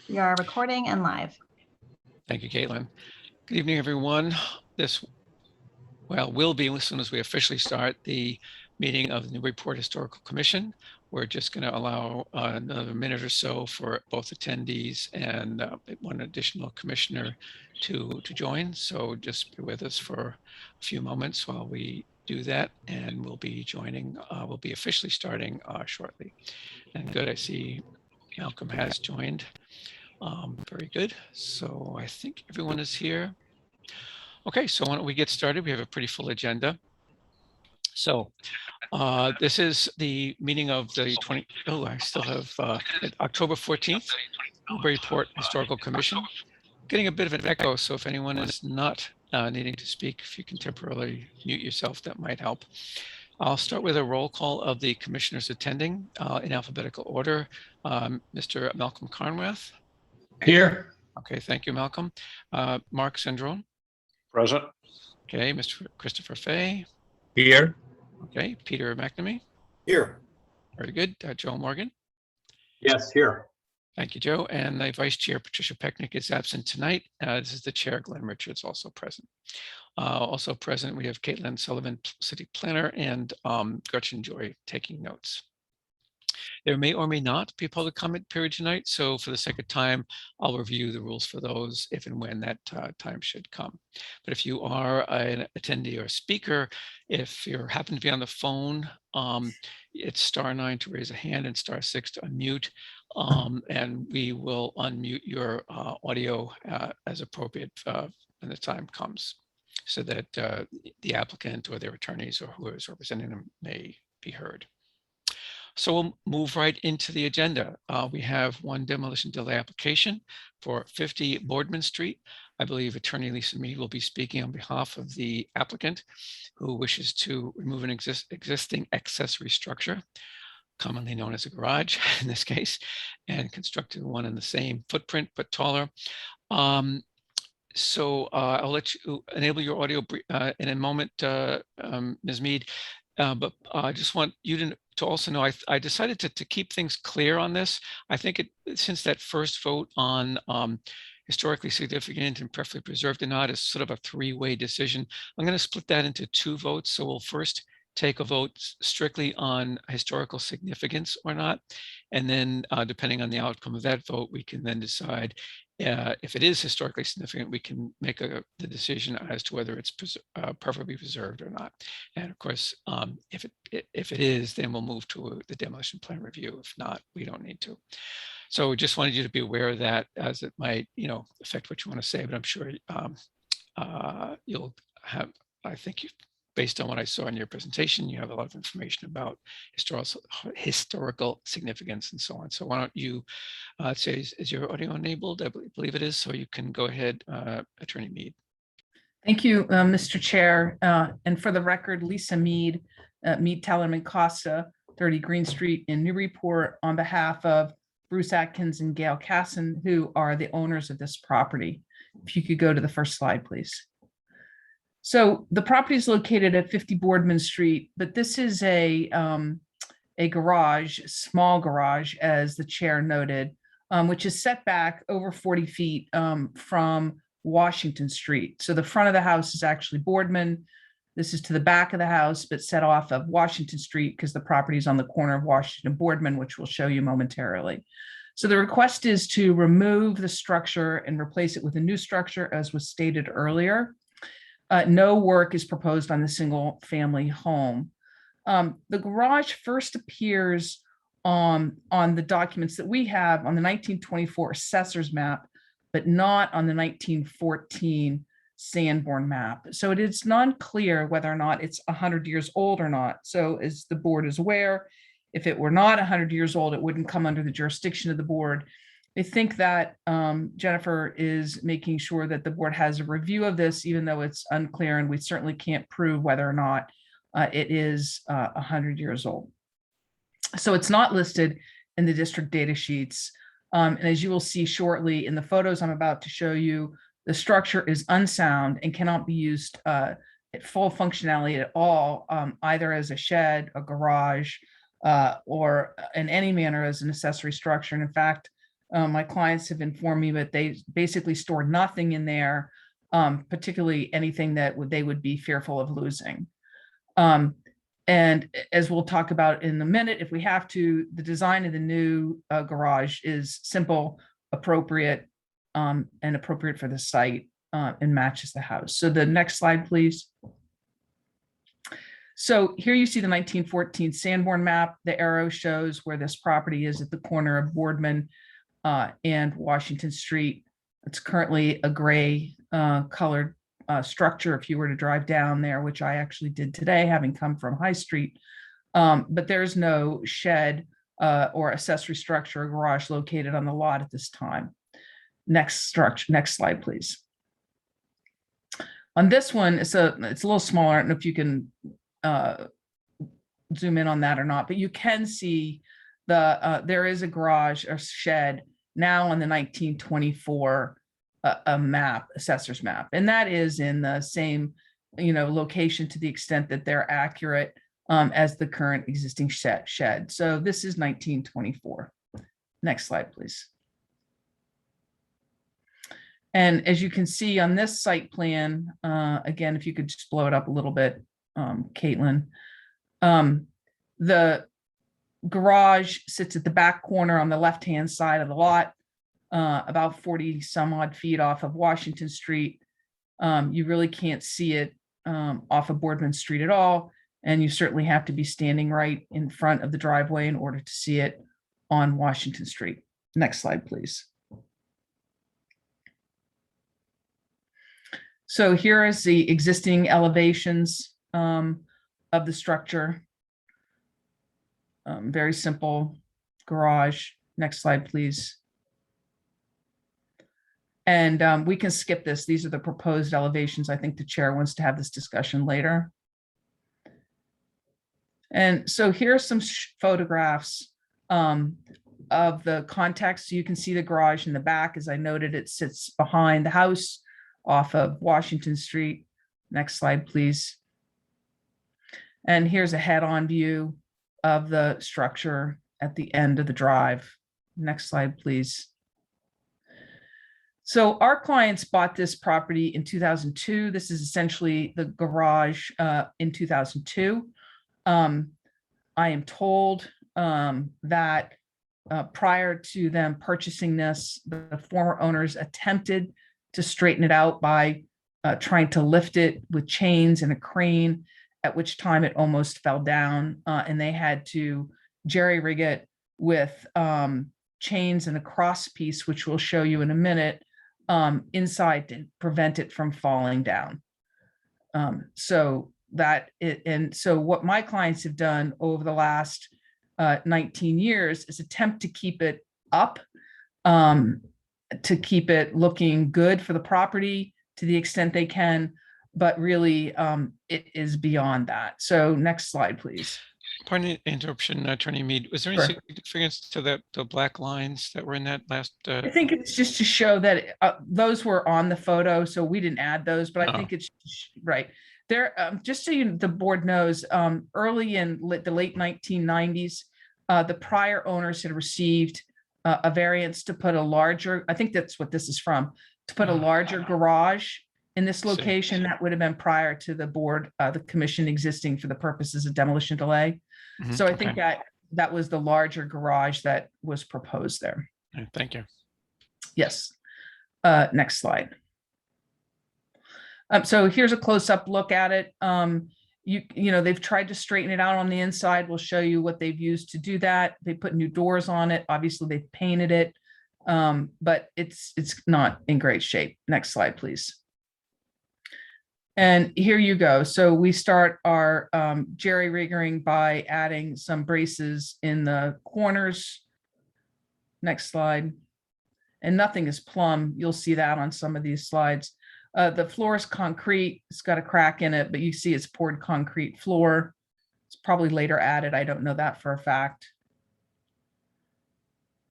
We are recording and live. Thank you, Caitlin. Good evening, everyone. This, will be as soon as we officially start the meeting of the Newburyport Historical Commission. We're just going to allow another minute or so for both attendees and one additional commissioner to join. So just be with us for a few moments while we do that, and we'll be joining, we'll be officially starting shortly. And good, I see Malcolm has joined. Very good. So I think everyone is here. Okay, so why don't we get started? We have a pretty full agenda. So this is the meeting of the I still have October 14th, Newburyport Historical Commission. Getting a bit of an echo, so if anyone is not needing to speak, if you can temporarily mute yourself, that might help. I'll start with a roll call of the commissioners attending in alphabetical order. Mr. Malcolm Carnwath. Here. Okay, thank you, Malcolm. Mark Sandrone. Present. Okay, Mr. Christopher Fay. Here. Okay, Peter McNamee. Here. Very good. Joe Morgan. Yes, here. Thank you, Joe. And the Vice Chair, Patricia Pecknick, is absent tonight. This is the Chair, Glenn Richards, also present. Also present, we have Caitlin Sullivan, City Planner, and Gretchen Joy taking notes. There may or may not be a public comment period tonight, so for the sake of time, I'll review the rules for those if and when that time should come. But if you are an attendee or speaker, if you happen to be on the phone, it's *9 to raise a hand and *6 to unmute, and we will unmute your audio as appropriate when the time comes, so that the applicant or their attorneys or whoever is representing them may be heard. So we'll move right into the agenda. We have one demolition delay application for 50 Boardman Street. I believe Attorney Lisa Mead will be speaking on behalf of the applicant, who wishes to remove an existing accessory structure, commonly known as a garage in this case, and construct one in the same footprint but taller. So I'll let you enable your audio in a moment, Ms. Mead. But I just want you to also know I decided to keep things clear on this. I think since that first vote on historically significant and preferably preserved or not is sort of a three-way decision, I'm going to split that into two votes. So we'll first take a vote strictly on historical significance or not. And then depending on the outcome of that vote, we can then decide if it is historically significant, we can make the decision as to whether it's preferably preserved or not. And of course, if it is, then we'll move to the demolition plan review. If not, we don't need to. So just wanted you to be aware of that, as it might, affect what you want to say. But I'm sure you'll have. I think based on what I saw in your presentation, you have a lot of information about historical significance and so on. So why don't you say, is your audio enabled? I believe it is, so you can go ahead, Attorney Mead. Thank you, Mr. Chair. And for the record, Lisa Mead, Mead, Tellerman Costa, 30 Green Street in Newburyport, on behalf of Bruce Atkins and Gail Casson, who are the owners of this property. If you could go to the first slide, please. So the property is located at 50 Boardman Street, but this is a garage, small garage, as the chair noted, which is set back over 40 feet from Washington Street. So the front of the house is actually Boardman. This is to the back of the house, but set off of Washington Street because the property is on the corner of Washington and Boardman, which we'll show you momentarily. So the request is to remove the structure and replace it with a new structure, as was stated earlier. No work is proposed on the single family home. The garage first appears on the documents that we have on the 1924 assessor's map, but not on the 1914 Sanborn map. So it is not clear whether or not it's 100 years old or not. So as the board is aware, if it were not 100 years old, it wouldn't come under the jurisdiction of the board. I think that Jennifer is making sure that the board has a review of this, even though it's unclear, and we certainly can't prove whether or not it is 100 years old. So it's not listed in the district data sheets. And as you will see shortly in the photos I'm about to show you, the structure is unsound and cannot be used at full functionality at all, either as a shed, a garage, or in any manner as an accessory structure. And in fact, my clients have informed me that they basically store nothing in there, particularly anything that they would be fearful of losing. And as we'll talk about in a minute, if we have to, the design of the new garage is simple, appropriate, and appropriate for the site, and matches the house. So the next slide, please. So here you see the 1914 Sanborn map. The arrow shows where this property is at the corner of Boardman and Washington Street. It's currently a gray colored structure if you were to drive down there, which I actually did today, having come from High Street. But there's no shed or accessory structure or garage located on the lot at this time. Next slide, please. On this one, it's a little smaller. I don't know if you can zoom in on that or not, but you can see there is a garage or shed now on the 1924 assessor's map, and that is in the same location to the extent that they're accurate as the current existing shed. So this is 1924. Next slide, please. And as you can see on this site plan, again, if you could just blow it up a little bit, Caitlin, the garage sits at the back corner on the left-hand side of the lot, about 40 some odd feet off of Washington Street. You really can't see it off of Boardman Street at all. And you certainly have to be standing right in front of the driveway in order to see it on Washington Street. Next slide, please. So here is the existing elevations of the structure. Very simple garage. Next slide, please. And we can skip this. These are the proposed elevations. I think the chair wants to have this discussion later. And so here are some photographs of the context. So you can see the garage in the back. As I noted, it sits behind the house off of Washington Street. Next slide, please. And here's a head-on view of the structure at the end of the drive. Next slide, please. So our clients bought this property in 2002. This is essentially the garage in 2002. I am told that prior to them purchasing this, the former owners attempted to straighten it out by trying to lift it with chains and a crane, at which time it almost fell down, and they had to jerry-rig it with chains and a cross piece, which we'll show you in a minute, inside to prevent it from falling down. So what my clients have done over the last 19 years is attempt to keep it up, to keep it looking good for the property to the extent they can, but really it is beyond that. So next slide, please. Pardon the interruption, Attorney Mead. Was there any significance to the black lines that were in that last? I think it's just to show that those were on the photo, so we didn't add those, but I think it's right there. Just so the board knows, early in the late 1990s, the prior owners had received a variance to put a larger, I think that's what this is from, to put a larger garage in this location. That would have been prior to the commission existing for the purposes of demolition delay. So I think that was the larger garage that was proposed there. Thank you. Yes. Next slide. So here's a close-up look at it. They've tried to straighten it out on the inside. We'll show you what they've used to do that. They put new doors on it. Obviously, they've painted it, but it's not in great shape. Next slide, please. And here you go. So we start our jerry-rigging by adding some braces in the corners. Next slide. And nothing is plumb. You'll see that on some of these slides. The floor is concrete. It's got a crack in it, but you see it's poured concrete floor. It's probably later added. I don't know that for a fact.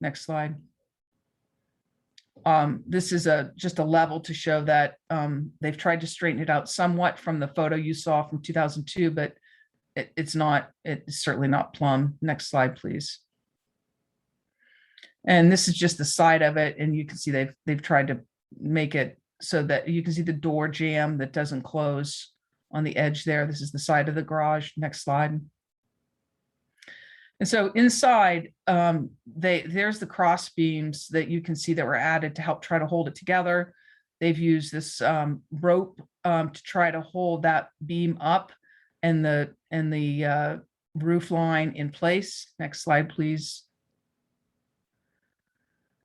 Next slide. This is just a level to show that they've tried to straighten it out somewhat from the photo you saw from 2002, but it's certainly not plumb. Next slide, please. And this is just the side of it, and you can see they've tried to make it so that you can see the door jamb that doesn't close on the edge there. This is the side of the garage. Next slide. And so inside, there's the cross beams that you can see that were added to help try to hold it together. They've used this rope to try to hold that beam up and the roof line in place. Next slide, please.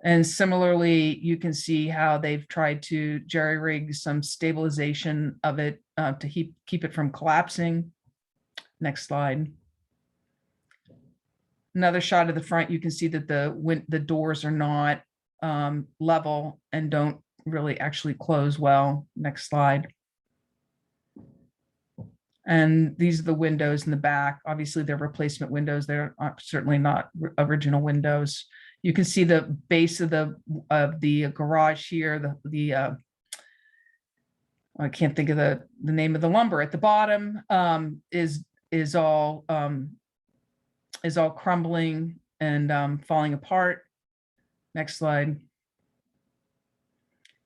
And similarly, you can see how they've tried to jerry-rig some stabilization of it to keep it from collapsing. Next slide. Another shot of the front, you can see that the doors are not level and don't really actually close well. Next slide. And these are the windows in the back. Obviously, they're replacement windows. They're certainly not original windows. You can see the base of the garage here. I can't think of the name of the lumber at the bottom is all crumbling and falling apart. Next slide.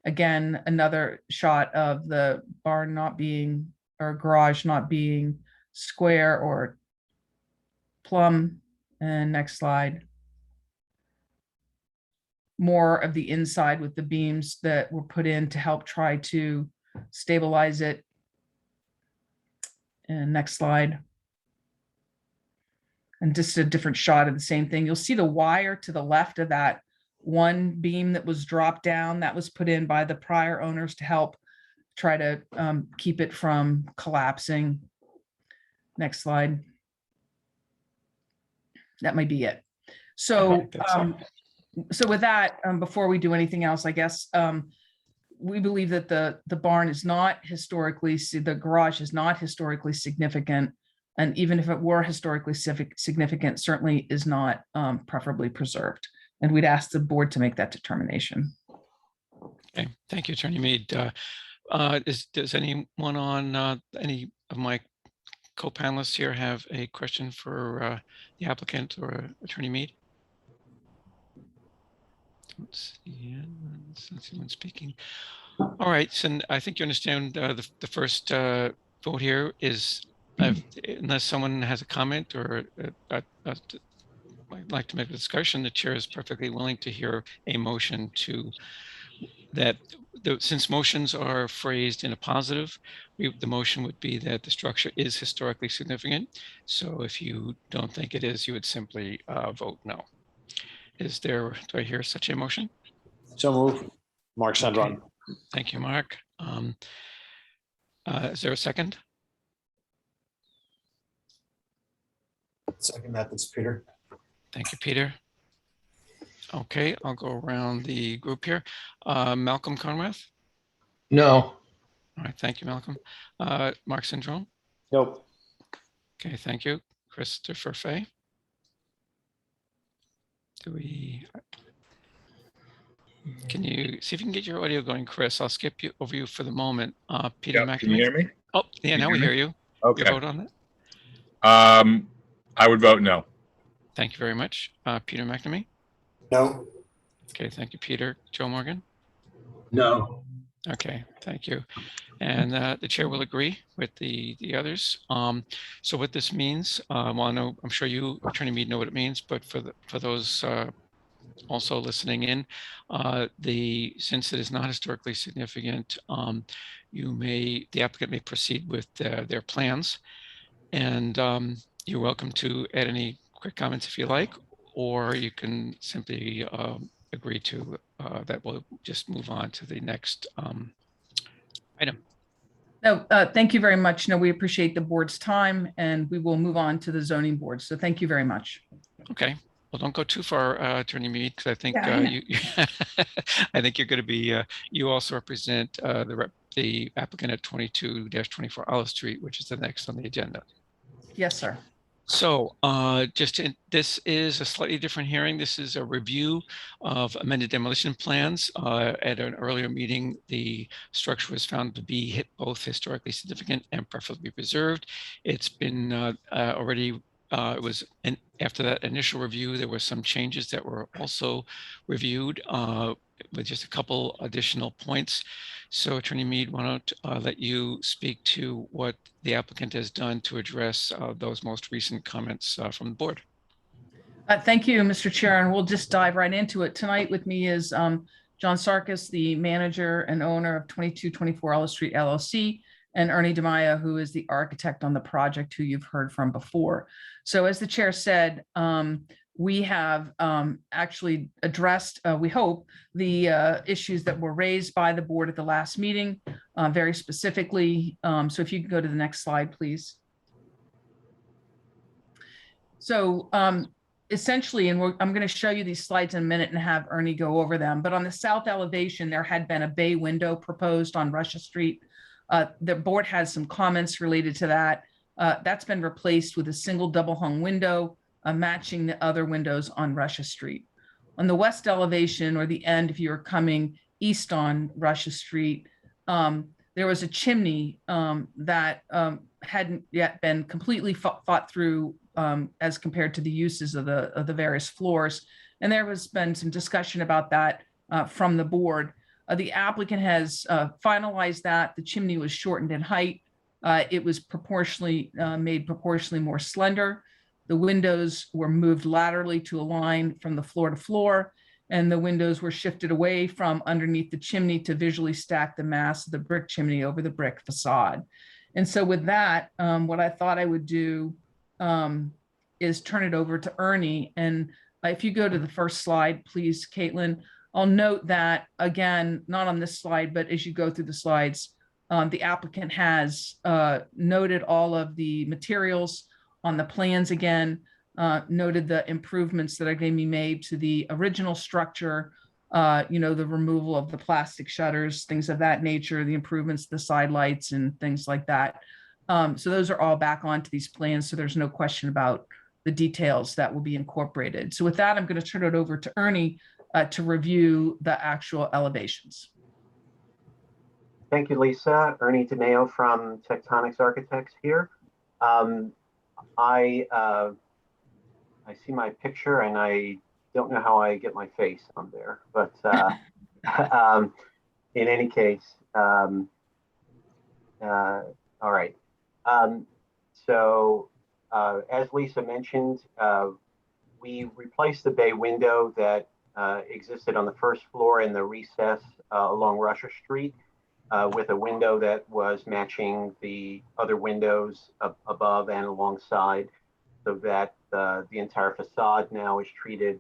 Again, another shot of the barn not being, or garage not being square or plumb. And next slide. More of the inside with the beams that were put in to help try to stabilize it. And next slide. And just a different shot of the same thing. You'll see the wire to the left of that one beam that was dropped down, that was put in by the prior owners to help try to keep it from collapsing. Next slide. That might be it. So, so with that, before we do anything else, I guess, we believe that the barn is not historically, the garage is not historically significant. And even if it were historically significant, certainly is not preferably preserved. And we'd ask the board to make that determination. Okay, thank you, Attorney Mead. Does anyone on any of my co-panelists here have a question for the applicant or Attorney Mead? Don't see anyone speaking. All right, so I think you understand the first vote here is, unless someone has a comment or I'd like to make a discussion, the chair is perfectly willing to hear a motion to that. Since motions are phrased in a positive, the motion would be that the structure is historically significant. So if you don't think it is, you would simply vote no. Do I hear such a motion? So move. Mark Sandron. Okay. Thank you, Mark. Is there a second? Second that, that's Peter. Thank you, Peter. Okay, I'll go around the group here. Malcolm Conrath. No. All right, thank you, Malcolm. Mark Syndrome. Nope. Okay, thank you. Christopher Fay. Can you see if you can get your audio going, Chris? I'll skip over you for the moment. Peter McNamee. Can you hear me? Oh, yeah, now we hear you. Okay. Your vote on that? I would vote no. Thank you very much. Peter McNamee. No. Okay, thank you, Peter. Joe Morgan. No. Okay, thank you. And the chair will agree with the others. So what this means, well, I'm sure you, Attorney Mead, know what it means, but for those also listening in, since it is not historically significant, the applicant may proceed with their plans, and you're welcome to add any quick comments if you like, or you can simply agree to that we'll just move on to the next item. No, thank you very much. No, we appreciate the board's time, and we will move on to the zoning board. So thank you very much. Okay. Well, don't go too far, Attorney Mead, because I think I think you're going to be. You also represent the applicant at 22-24 Olive Street, which is the next on the agenda. Yes, sir. So this is a slightly different hearing. This is a review of amended demolition plans. At an earlier meeting, the structure was found to be both historically significant and preferably preserved. It's been already, after that initial review, there were some changes that were also reviewed with just a couple additional points. So Attorney Mead, why don't let you speak to what the applicant has done to address those most recent comments from the board. Thank you, Mr. Chair, and we'll just dive right into it. Tonight with me is John Sarkis, the manager and owner of 2224 Ellis Street LLC, and Ernie DeMaia, who is the architect on the project, who you've heard from before. So as the chair said, we have actually addressed, we hope, the issues that were raised by the board at the last meeting, very specifically. So if you could go to the next slide, please. So essentially, and I'm going to show you these slides in a minute and have Ernie go over them, but on the south elevation, there had been a bay window proposed on Russia Street. The board has some comments related to that. That's been replaced with a single double hung window, matching the other windows on Russia Street. On the west elevation, or the end, if you were coming east on Russia Street, there was a chimney that hadn't yet been completely thought through as compared to the uses of the various floors. And there has been some discussion about that from the board. The applicant has finalized that. The chimney was shortened in height. It was made proportionally more slender. The windows were moved laterally to align from the floor to floor, and the windows were shifted away from underneath the chimney to visually stack the mass of the brick chimney over the brick facade. And so with that, what I thought I would do is turn it over to Ernie. And if you go to the first slide, please, Caitlin, I'll note that, again, not on this slide, but as you go through the slides, the applicant has noted all of the materials on the plans again, noted the improvements that are going to be made to the original structure, the removal of the plastic shutters, things of that nature, the improvements to the side lights and things like that. So those are all back onto these plans, so there's no question about the details that will be incorporated. So with that, I'm going to turn it over to Ernie to review the actual elevations. Thank you, Lisa. Ernie DeMaio from Tectonics Architects here. I see my picture and I don't know how I get my face on there, but in any case, all right. So as Lisa mentioned, we replaced the bay window that existed on the first floor in the recess along Russia Street with a window that was matching the other windows above and alongside, so that the entire facade now is treated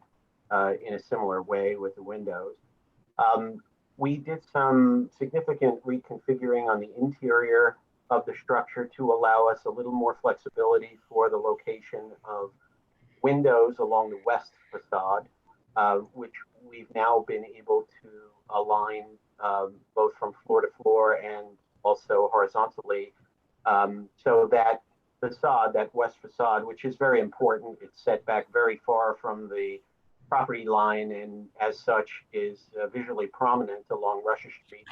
in a similar way with the windows. We did some significant reconfiguring on the interior of the structure to allow us a little more flexibility for the location of windows along the west facade, which we've now been able to align both from floor to floor and also horizontally, so that facade, that west facade, which is very important, it's set back very far from the property line and as such is visually prominent along Russia Street.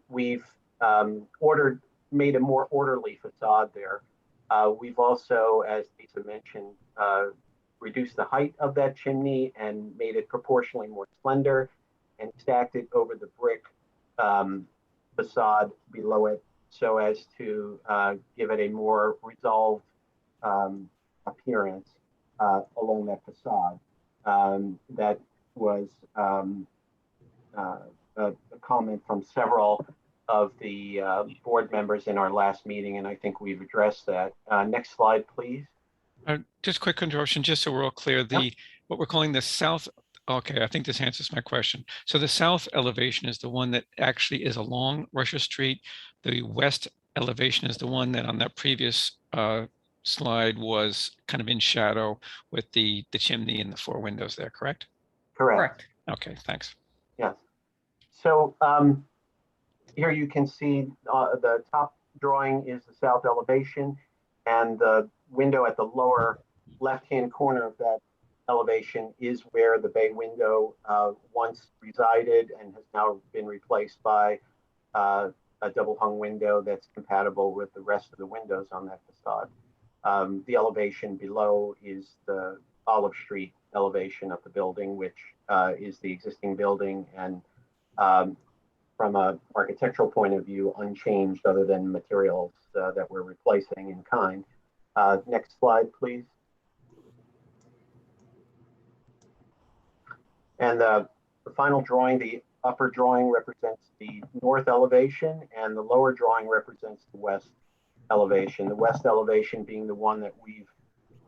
We've made a more orderly facade there. We've also, as Lisa mentioned, reduced the height of that chimney and made it proportionally more slender and stacked it over the brick facade below it so as to give it a more resolved appearance along that facade. That was a comment from several of the board members in our last meeting, and I think we've addressed that. Next slide, please. Just quick interruption, just so we're all clear, what we're calling the south, okay, I think this answers my question. So the south elevation is the one that actually is along Russia Street. The west elevation is the one that on that previous slide was kind of in shadow with the chimney and the four windows there, correct? Correct. Okay, thanks. Yes. So here you can see the top drawing is the south elevation, And the window at the lower left-hand corner of that elevation is where the bay window once resided and has now been replaced by a double hung window that's compatible with the rest of the windows on that facade. The elevation below is the Olive Street elevation of the building, which is the existing building and from an architectural point of view, unchanged other than materials that we're replacing in kind. Next slide, please. And the final drawing, the upper drawing represents the north elevation and the lower drawing represents the west elevation. The west elevation being the one that we've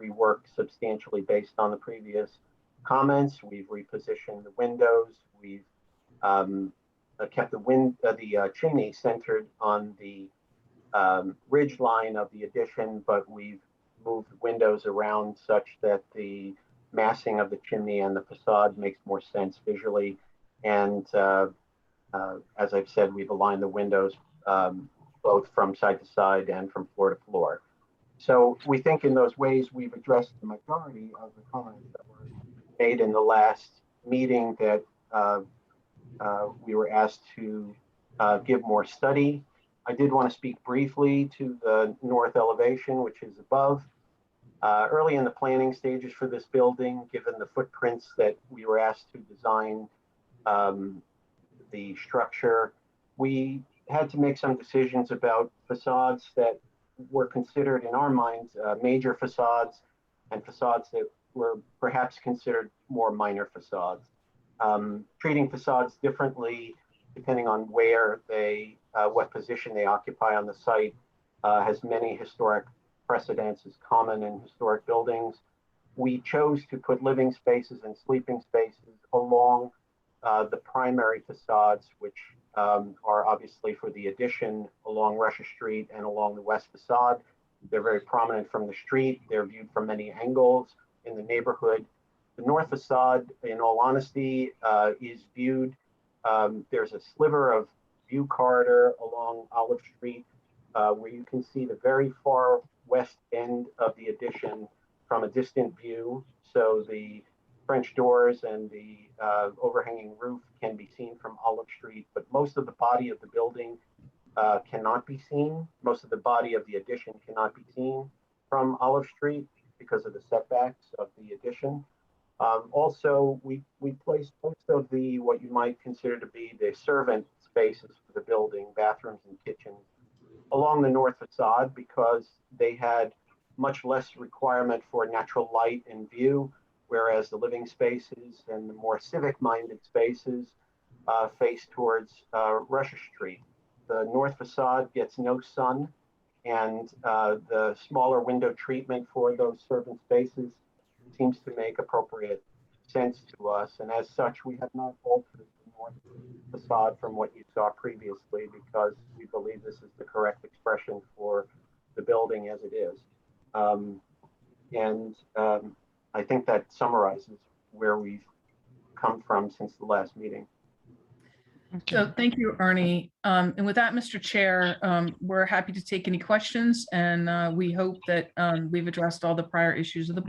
reworked substantially based on the previous comments. We've repositioned the windows. We've kept the chimney centered on the ridge line of the addition, but we've moved windows around such that the massing of the chimney and the facade makes more sense visually. And as I've said, we've aligned the windows both from side to side and from floor to floor. So we think in those ways we've addressed the majority of the comments that were made in the last meeting that we were asked to give more study. I did want to speak briefly to the north elevation, which is above. Early in the planning stages for this building, given the footprints that we were asked to design the structure, we had to make some decisions about facades that were considered in our minds major facades and facades that were perhaps considered more minor facades. Treating facades differently depending on where they, what position they occupy on the site has many historic precedents, is common in historic buildings. We chose to put living spaces and sleeping spaces along the primary facades, which are obviously for the addition along Russia Street and along the west facade. They're very prominent from the street. They're viewed from many angles in the neighborhood. The north facade, in all honesty, is viewed, there's a sliver of view corridor along Olive Street where you can see the very far west end of the addition from a distant view. So the French doors and the overhanging roof can be seen from Olive Street, but most of the body of the building cannot be seen. Most of the body of the addition cannot be seen from Olive Street because of the setbacks of the addition. Also, we placed most of the, what you might consider to be the servant spaces for the building, bathrooms and kitchens, along the north facade because they had much less requirement for natural light and view, whereas the living spaces and the more civic-minded spaces face towards Russia Street. The north facade gets no sun, and the smaller window treatment for those servant spaces seems to make appropriate sense to us. And as such, we have not altered the north facade from what you saw previously because we believe this is the correct expression for the building as it is. I think that summarizes where we've come from since the last meeting. Okay. So thank you, Ernie. And with that, Mr. Chair, we're happy to take any questions, and we hope that we've addressed all the prior issues of the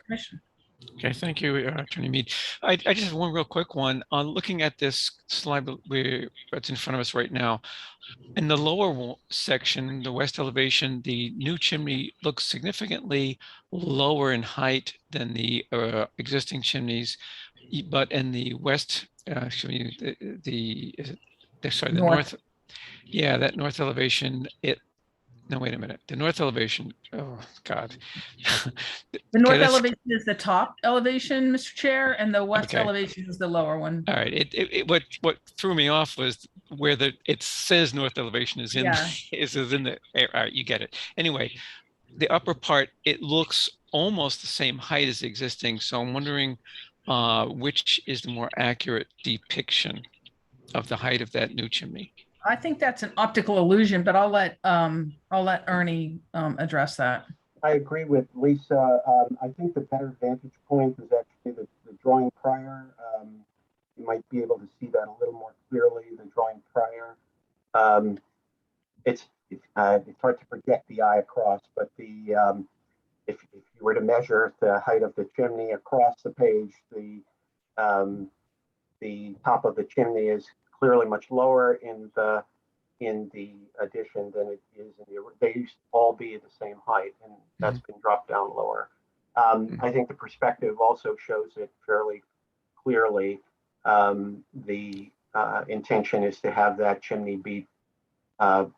commission. Okay, thank you, Attorney Mead. I just have one real quick one. On looking at this slide that's in front of us right now, in the lower section, the west elevation, the new chimney looks significantly lower in height than the existing chimneys, but in the west, the north, yeah, that north elevation, no, wait a minute. The north elevation, oh, God. The north Okay, elevation is the top elevation, Mr. Chair, and the west Okay. elevation is the lower one. All right. What threw me off was where it says north elevation is in, Yeah. is in the, all right, you get it. Anyway, the upper part, it looks almost the same height as existing. So I'm wondering which is the more accurate depiction of the height of that new chimney. I think that's an optical illusion, but I'll let Ernie address that. I agree with Lisa. I think the better vantage point is actually the drawing prior. You might be able to see that a little more clearly, the drawing prior. It's it's hard to project the eye across, but if you were to measure the height of the chimney across the page, the top of the chimney is clearly much lower in the addition than it is in the. They used to all be the same height, and that's been dropped down lower. I think the perspective also shows it fairly clearly. The intention is to have that chimney be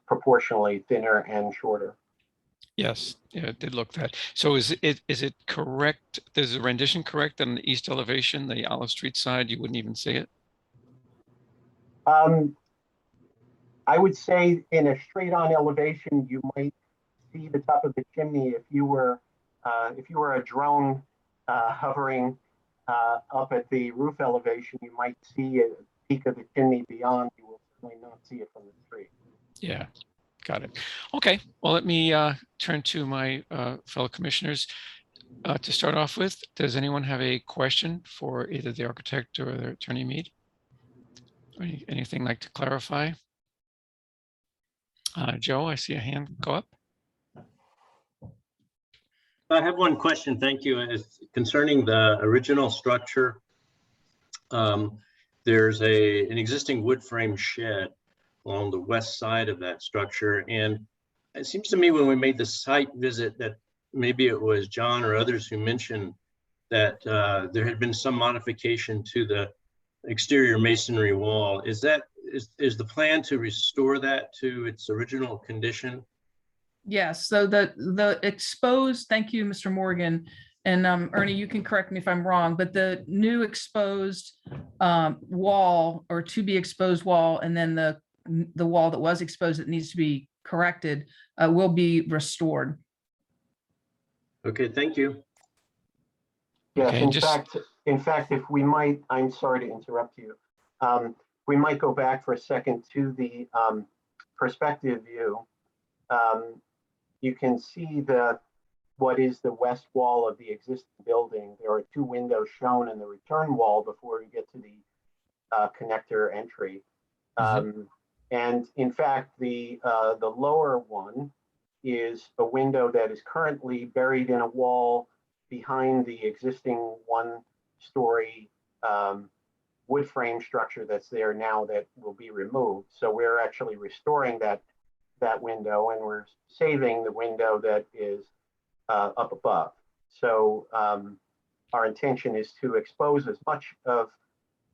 proportionally thinner and shorter. Yes, yeah, it did look that. So is it correct? There's a rendition correct on the east elevation, the Olive Street side? You wouldn't even see it? I would say in a straight on elevation, you might see the top of the chimney if you were a drone hovering up at the roof elevation. You might see a peak of the chimney beyond. You will certainly not see it from the street. Yeah, got it. Okay, well, let me turn to my fellow commissioners to start off with. Does anyone have a question for either the architect or the attorney Mead? Or anything like to clarify? Joe, I see a hand go up. I have one question, thank you. It's concerning the original structure. There's an existing wood frame shed along the west side of that structure. And it seems to me when we made the site visit that maybe it was John or others who mentioned that there had been some modification to the exterior masonry wall. Is the plan to restore that to its original condition? Yes, so the exposed, thank you, Mr. Morgan. And Ernie, you can correct me if I'm wrong, but the new exposed wall or to be exposed wall, and then the wall that was exposed that needs to be corrected will be restored. Okay, thank you. Yes, Okay, in fact, if we might, I'm sorry to interrupt you. We might go back for a second to the perspective view. You can see what is the west wall of the existing building. There are two windows shown in the return wall before you get to the connector entry. And in fact, the lower one is a window that is currently buried in a wall behind the existing one-story wood frame structure that's there now that will be removed. So we're actually restoring that window, and we're saving the window that is up above. So our intention is to expose as much of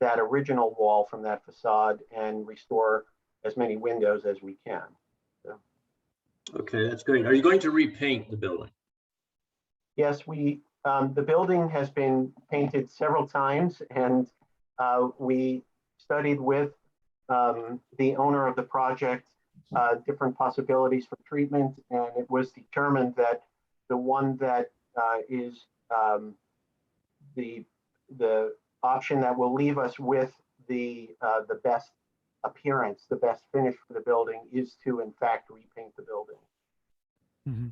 that original wall from that facade and restore as many windows as we can. So. Okay, that's great. Are you going to repaint the building? Yes, the building has been painted several times, and we studied with the owner of the project different possibilities for treatment, and it was determined that the one that is the option that will leave us with the best appearance, the best finish for the building, is to in fact repaint the building. Mm-hmm.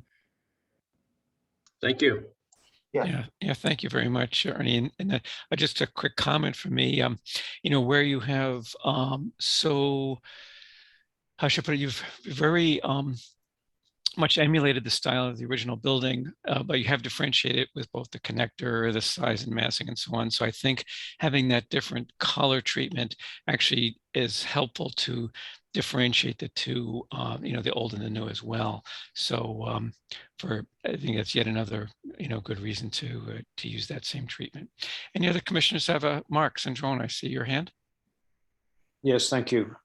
Thank you. Yeah. Yeah. Thank you very much, Ernie. And just a quick comment from me. Where you have so, how should I put it? You've very much emulated the style of the original building, but you have differentiated with both the connector, the size and massing and so on. So I think having that different color treatment actually is helpful to differentiate the two, the old and the new as well. So I think that's yet another, good reason to use that same treatment. Any other commissioners have a Mark Sandrone? I see your hand. Yes, thank you.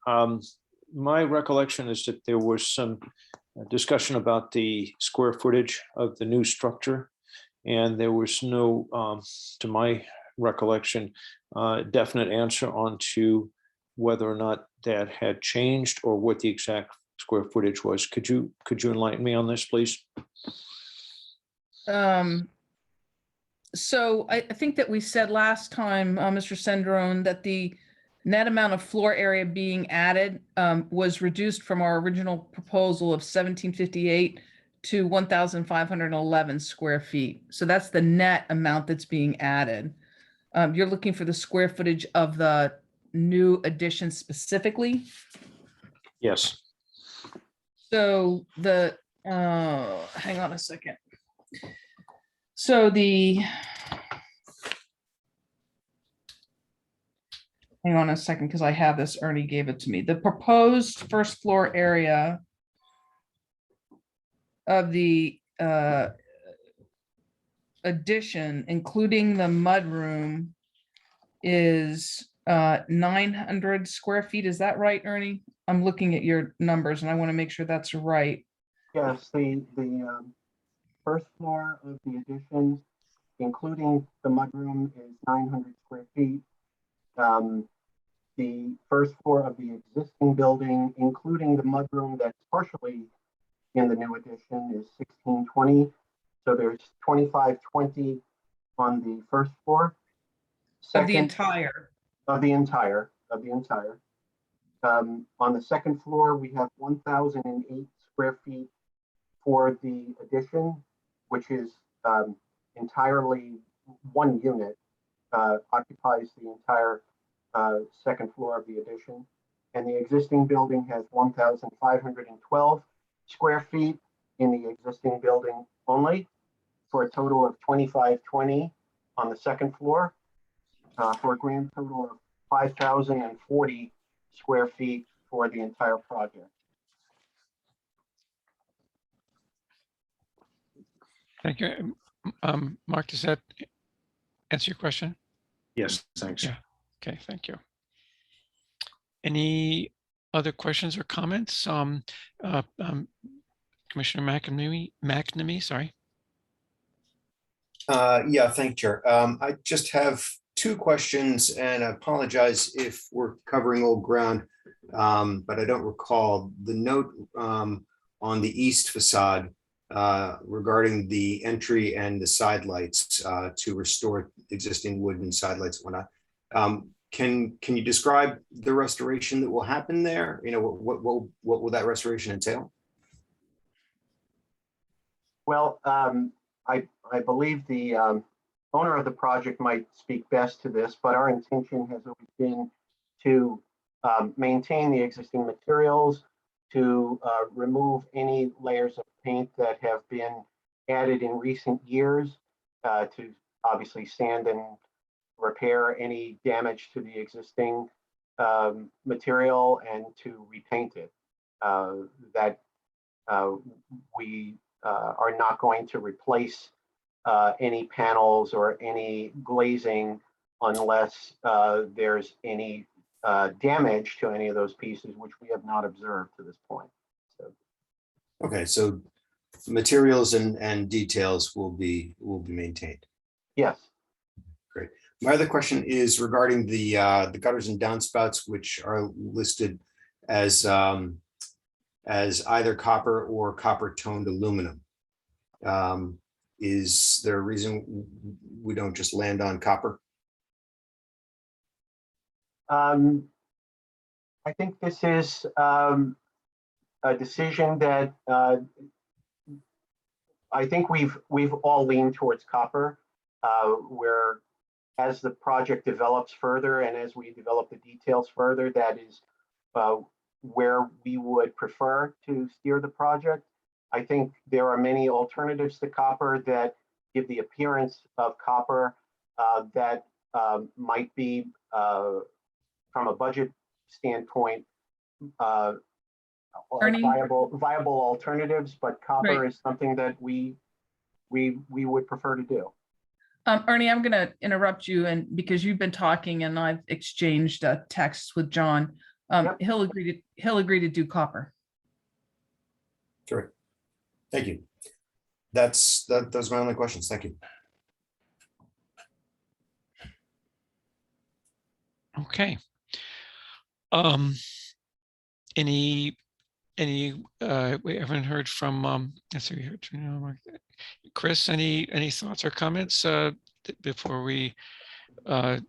My recollection is that there was some discussion about the square footage of the new structure, and there was no, to my recollection, definite answer on to whether or not that had changed or what the exact square footage was. Could you enlighten me on this, please? So I think that we said last time, Mr. Sandrone, that the net amount of floor area being added was reduced from our original proposal of 1758 to 1,511 square feet. So that's the net amount that's being added. You're looking for the square footage of the new addition specifically? Yes. So the, hang on a second. So the, hang on a second, because I have this, Ernie gave it to me. The proposed first floor area of the addition, including the mudroom, is 900 square feet. Is that right, Ernie? I'm looking at your numbers and I want to make sure that's right. Yes, the first floor of the addition, including the mudroom, is 900 square feet. The first floor of the existing building, including the mudroom that's partially in the new addition, is 1620. So there's 2520 on the first floor. Of the entire. Of the entire. On the second floor, we have 1,008 square feet for the addition, which is entirely one unit, occupies the entire second floor of the addition. And the existing building has 1,512 square feet in the existing building only, for a total of 2,520 on the second floor, for a grand total of 5,040 square feet for the entire project. Thank you. Mark, does that answer your question? Yes, thanks. Yeah. Okay, thank you. Any other questions or comments? Commissioner McNamee, sorry. Yeah, thank you, Chair. I just have two questions, and I apologize if we're covering old ground, but I don't recall the note on the east facade regarding the entry and the side lights to restore existing wooden side lights and whatnot. Can you describe the restoration that will happen there? You know, what will that restoration entail? Well, I believe the owner of the project might speak best to this, but our intention has always been to maintain the existing materials, to remove any layers of paint that have been added in recent years, to obviously sand and repair any damage to the existing material, and to repaint it. That we are not going to replace any panels or any glazing unless there's any damage to any of those pieces, which we have not observed to this point. So. Okay, so materials and details will be maintained. Yes. Great. My other question is regarding the gutters and downspouts, which are listed as either copper or copper toned aluminum. Is there a reason we don't just land on copper? I think this is a decision that I think we've all leaned towards copper, where as the project develops further and as we develop the details further, that is where we would prefer to steer the project. I think there are many alternatives to copper that give the appearance of copper that might be, from a budget standpoint, viable alternatives, but copper is something that we would prefer to do. Ernie, I'm going to interrupt you, and because you've been talking and I've exchanged texts with John, Yep. he'll agree to do copper. Sure. Thank you. Those are my only questions. Thank you. Okay. We haven't heard from let's see, Chris, any thoughts or comments before we does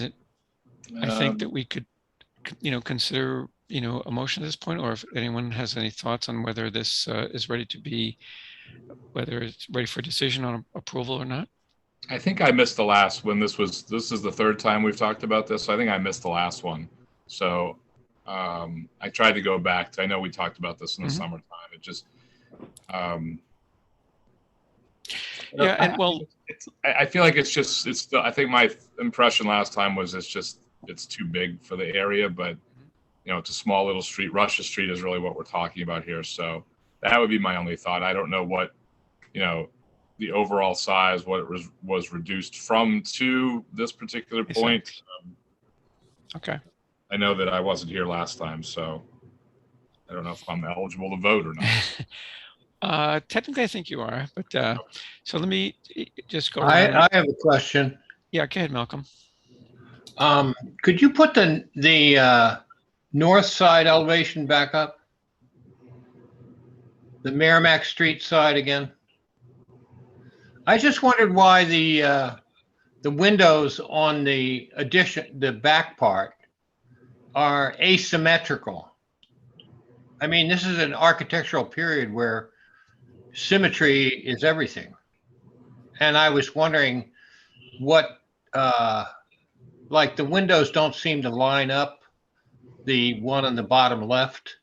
it I think that we could consider a motion at this point, or if anyone has any thoughts on whether this is ready to be, whether it's ready for decision on approval or not. I think I missed the last when this is the third time we've talked about this. So I think I missed the last one. So I tried to go back to, I know we talked about this in the Mhm. summertime. It just, Yeah, and well, I feel like it's still, I think my impression last time was it's too big for the area, but it's a small little street. Russia Street is really what we're talking about here. So that would be my only thought. I don't know what, the overall size, what it was reduced from to this particular point. okay. I know that I wasn't here last time, so I don't know if I'm eligible to vote or not. Technically, I think you are, but so let me just go I around. have a question. Yeah, go ahead, Malcolm. Could you put the north side elevation back up? The Merrimack Street side again? I just wondered why the windows on the addition, the back part, are asymmetrical. I mean, this is an architectural period where symmetry is everything. And I was wondering what, like the windows don't seem to line up, the one on the bottom left.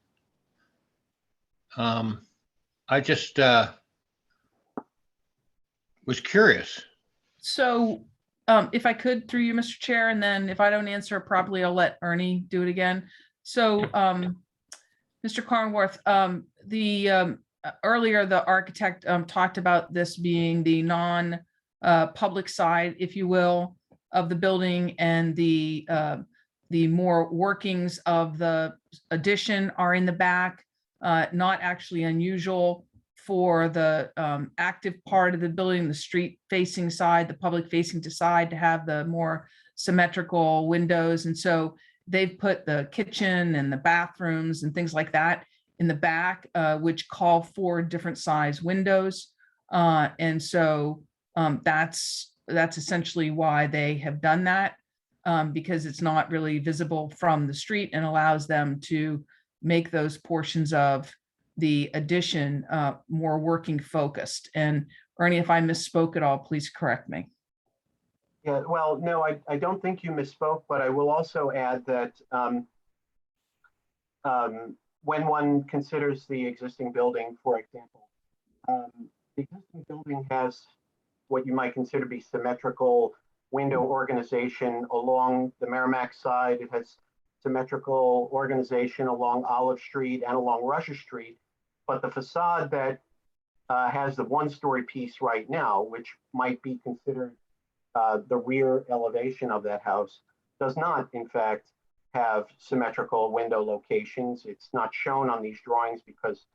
I just was curious. So if I could, through you, Mr. Chair, and then if I don't answer properly, I'll let Ernie do it again. So Mr. Carnworth, earlier the architect talked about this being the non-public side, if you will, of the building, and the more workings of the addition are in the back. Not actually unusual for the active part of the building, the street facing side, the public facing side, to have the more symmetrical windows. And so they've put the kitchen and the bathrooms and things like that in the back, which call for different size windows. And so that's essentially why they have done that, because it's not really visible from the street and allows them to make those portions of the addition more working focused. And Ernie, if I misspoke at all, please correct me. Yeah, well, no, I don't think you misspoke, but I will also add that when one considers the existing building, for example, the existing building has what you might consider to be symmetrical window organization along the Merrimack side. It has symmetrical organization along Olive Street and along Russia Street. But the facade that has the one-story piece right now, which might be considered the rear elevation of that house, does not, in fact, have symmetrical window locations. It's not shown on these drawings because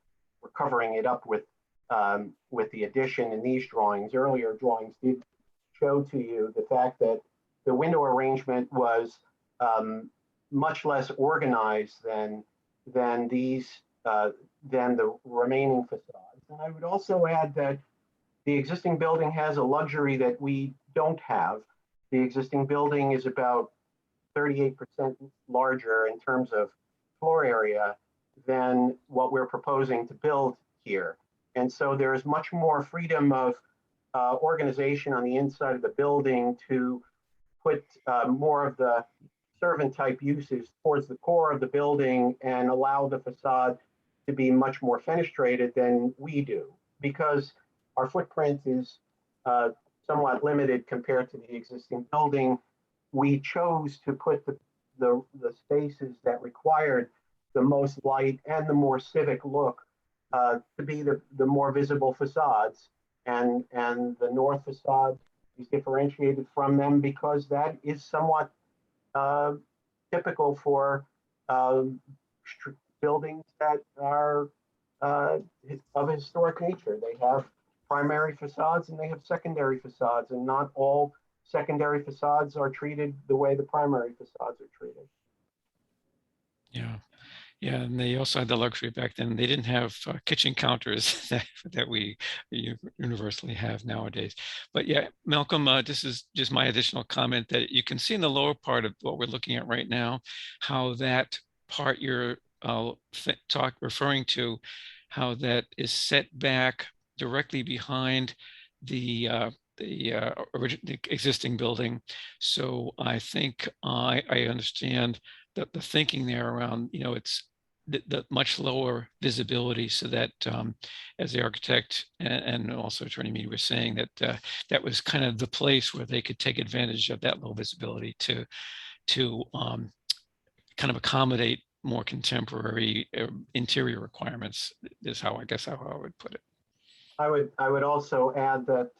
we're covering it up with the addition in these drawings. Earlier drawings did show to you the fact that the window arrangement was much less organized than the remaining facades. And I would also add that the existing building has a luxury that we don't have. The existing building is about 38% larger in terms of floor area than what we're proposing to build here. And so there's much more freedom of organization on the inside of the building to put more of the servant type uses towards the core of the building and allow the facade to be much more fenestrated than we do, because our footprint is somewhat limited compared to the existing building. We chose to put the spaces that required the most light and the more civic look to be the more visible facades, and the north facade is differentiated from them because that is somewhat typical for buildings that are of a historic nature. They have primary facades and they have secondary facades, and not all secondary facades are treated the way the primary facades are treated. Yeah. Yeah, and they also had the luxury back then. They didn't have kitchen counters that we universally have nowadays. But yeah, Malcolm, this is just my additional comment that you can see in the lower part of what we're looking at right now, how that part you're referring to, how that is set back directly behind the existing building. So I think I understand the thinking there around, it's the much lower visibility, so that as the architect and also Attorney Mead were saying, that that was kind of the place where they could take advantage of that low visibility to kind of accommodate more contemporary interior requirements, is how I guess how I would put it. I would also add that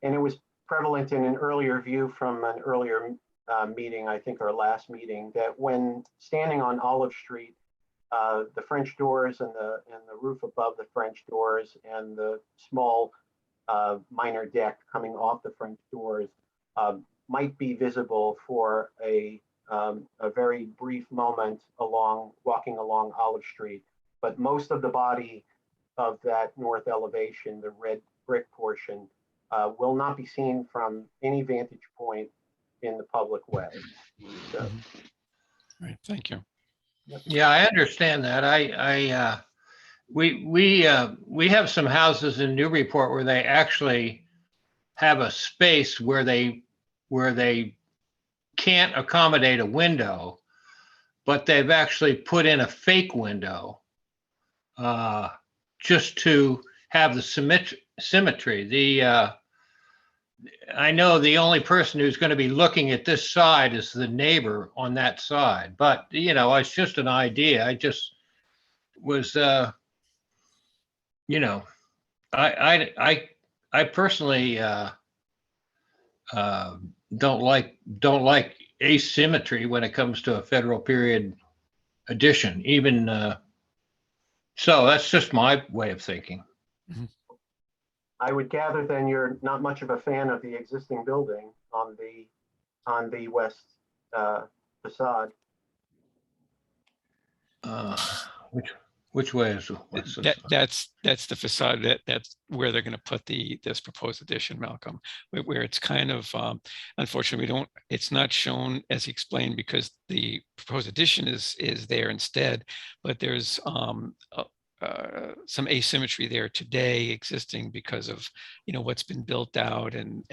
and it was prevalent in an earlier view from an earlier meeting, I think our last meeting, that when standing on Olive Street, the French doors and the roof above the French doors and the small minor deck coming off the French doors might be visible for a very brief moment walking along Olive Street, but most of the body of that north elevation, the red brick portion, will not be seen from any vantage point in the public way. So, Right, thank you. Yeah, I understand that. We have some houses in Newburyport where they actually have a space where they can't accommodate a window, but they've actually put in a fake window just to have the symmetry. I know the only person who's going to be looking at this side is the neighbor on that side, but it's just an idea. I just was, I personally don't like asymmetry when it comes to a federal period addition. Even so, that's just my way of thinking. I would gather then you're not much of a fan of the existing building on the west facade. Which way is That's the facade. That's where they're going to put this proposed addition, Malcolm. Where it's kind of unfortunately it's not shown as he explained, because the proposed addition is there instead, but there's some asymmetry there today existing because of what's been built out and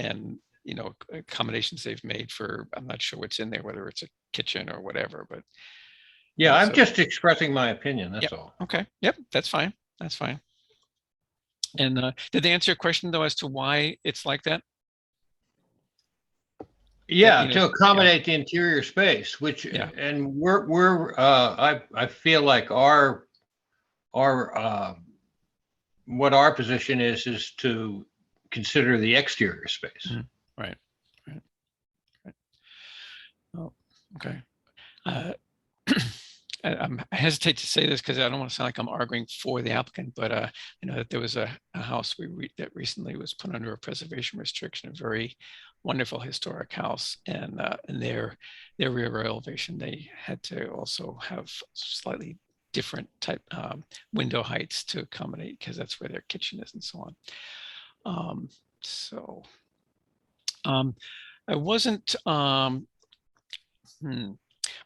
accommodations they've made for, I'm not sure what's in there, whether it's a kitchen or whatever, but yeah, I'm just expressing my opinion, that's all. Okay, yep, that's fine. And did they answer your question though as to why it's like that? Yeah, to accommodate the interior space, which and we're I feel like our what our position is to consider the exterior space. Right. Oh, okay. I hesitate to say this because I don't want to sound like I'm arguing for the applicant, but that there was a house that recently was put under a preservation restriction, a very wonderful historic house, and their rear elevation, they had to also have slightly different type window heights to accommodate, because that's where their kitchen is and so on. I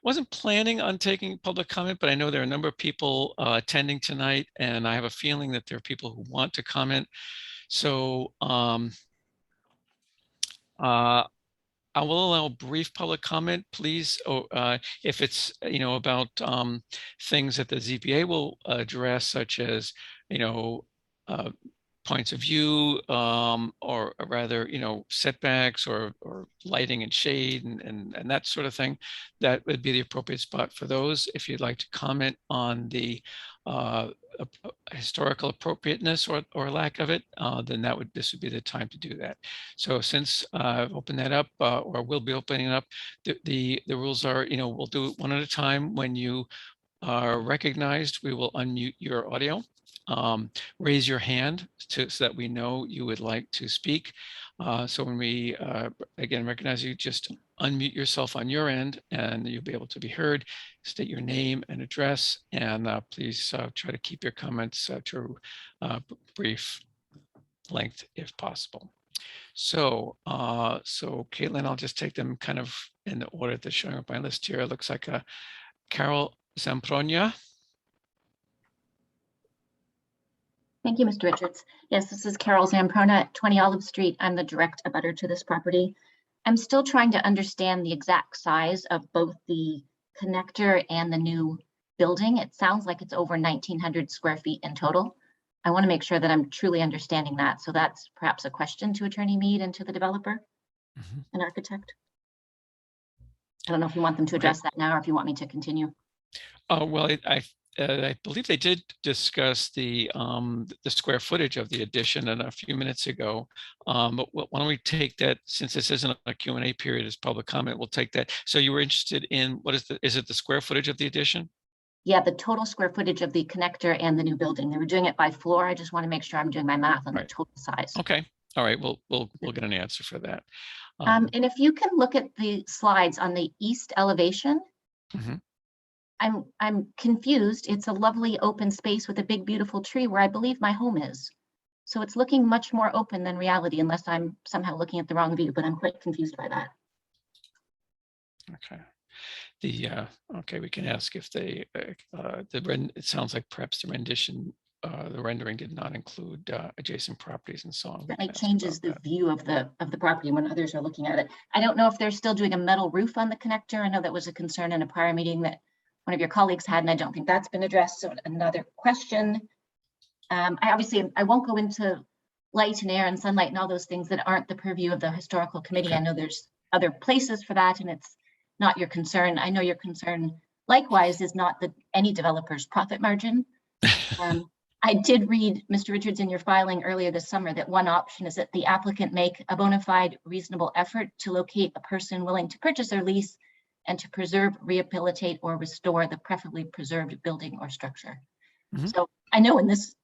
wasn't planning on taking public comment, but I know there are a number of people attending tonight, and I have a feeling that there are people who want to comment. So I will allow brief public comment, please. If it's about things that the ZBA will address, such as points of view, or rather setbacks or lighting and shade and that sort of thing, that would be the appropriate spot for those. If you'd like to comment on the historical appropriateness or lack of it, then this would be the time to do that. So since I've opened that up, or will be opening it up, the rules are, we'll do it one at a time. When you are recognized, we will unmute your audio. Raise your hand so that we know you would like to speak. So when we again recognize you, just unmute yourself on your end and you'll be able to be heard. State your name and address, and please try to keep your comments to brief length if possible. So Caitlin, I'll just take them kind of in the order that's showing up on my list here. It looks like Carol Zampronia. Thank you, Mr. Richards. Yes, this is Carol Zamprona at 20 Olive Street. I'm the direct abutter to this property. I'm still trying to understand the exact size of both the connector and the new building. It sounds like it's over 1,900 square feet in total. I want to make sure that I'm truly understanding that. So that's perhaps a question to Attorney Mead and to the developer and architect. I don't know if you want them to address that now or if you want me to continue. Well, I believe they did discuss the square footage of the addition a few minutes ago. But why don't we take that, since this isn't a Q&A period, it's public comment, we'll take that. So you were interested in, is it the square footage of the addition? Yeah, the total square footage of the connector and the new building. They were doing it by floor. I just want to make sure I'm doing my math on the total size. Okay, all right, we'll get an answer for that. And if you can look at the slides on the east elevation, I'm confused. It's a lovely open space with a big, beautiful tree where I believe my home is. So it's looking much more open than reality, unless I'm somehow looking at the wrong view, but I'm quite confused by that. Okay. Okay, we can ask if they, it sounds like perhaps the rendition, the rendering did not include adjacent properties and so on. That like changes the view of the property when others are looking at it. I don't know if they're still doing a metal roof on the connector. I know that was a concern in a prior meeting that one of your colleagues had, and I don't think that's been addressed. So another question. I won't go into light and air and sunlight and all those things that aren't the purview of the historical committee. Okay. I know there's other places for that, and it's not your concern. I know your concern likewise is not that any developer's profit margin. I did read, Mr. Richards, in your filing earlier this summer that one option is that the applicant make a bona fide reasonable effort to locate a person willing to purchase their lease and to preserve, rehabilitate, or restore the preferably preserved building or structure. So I know in this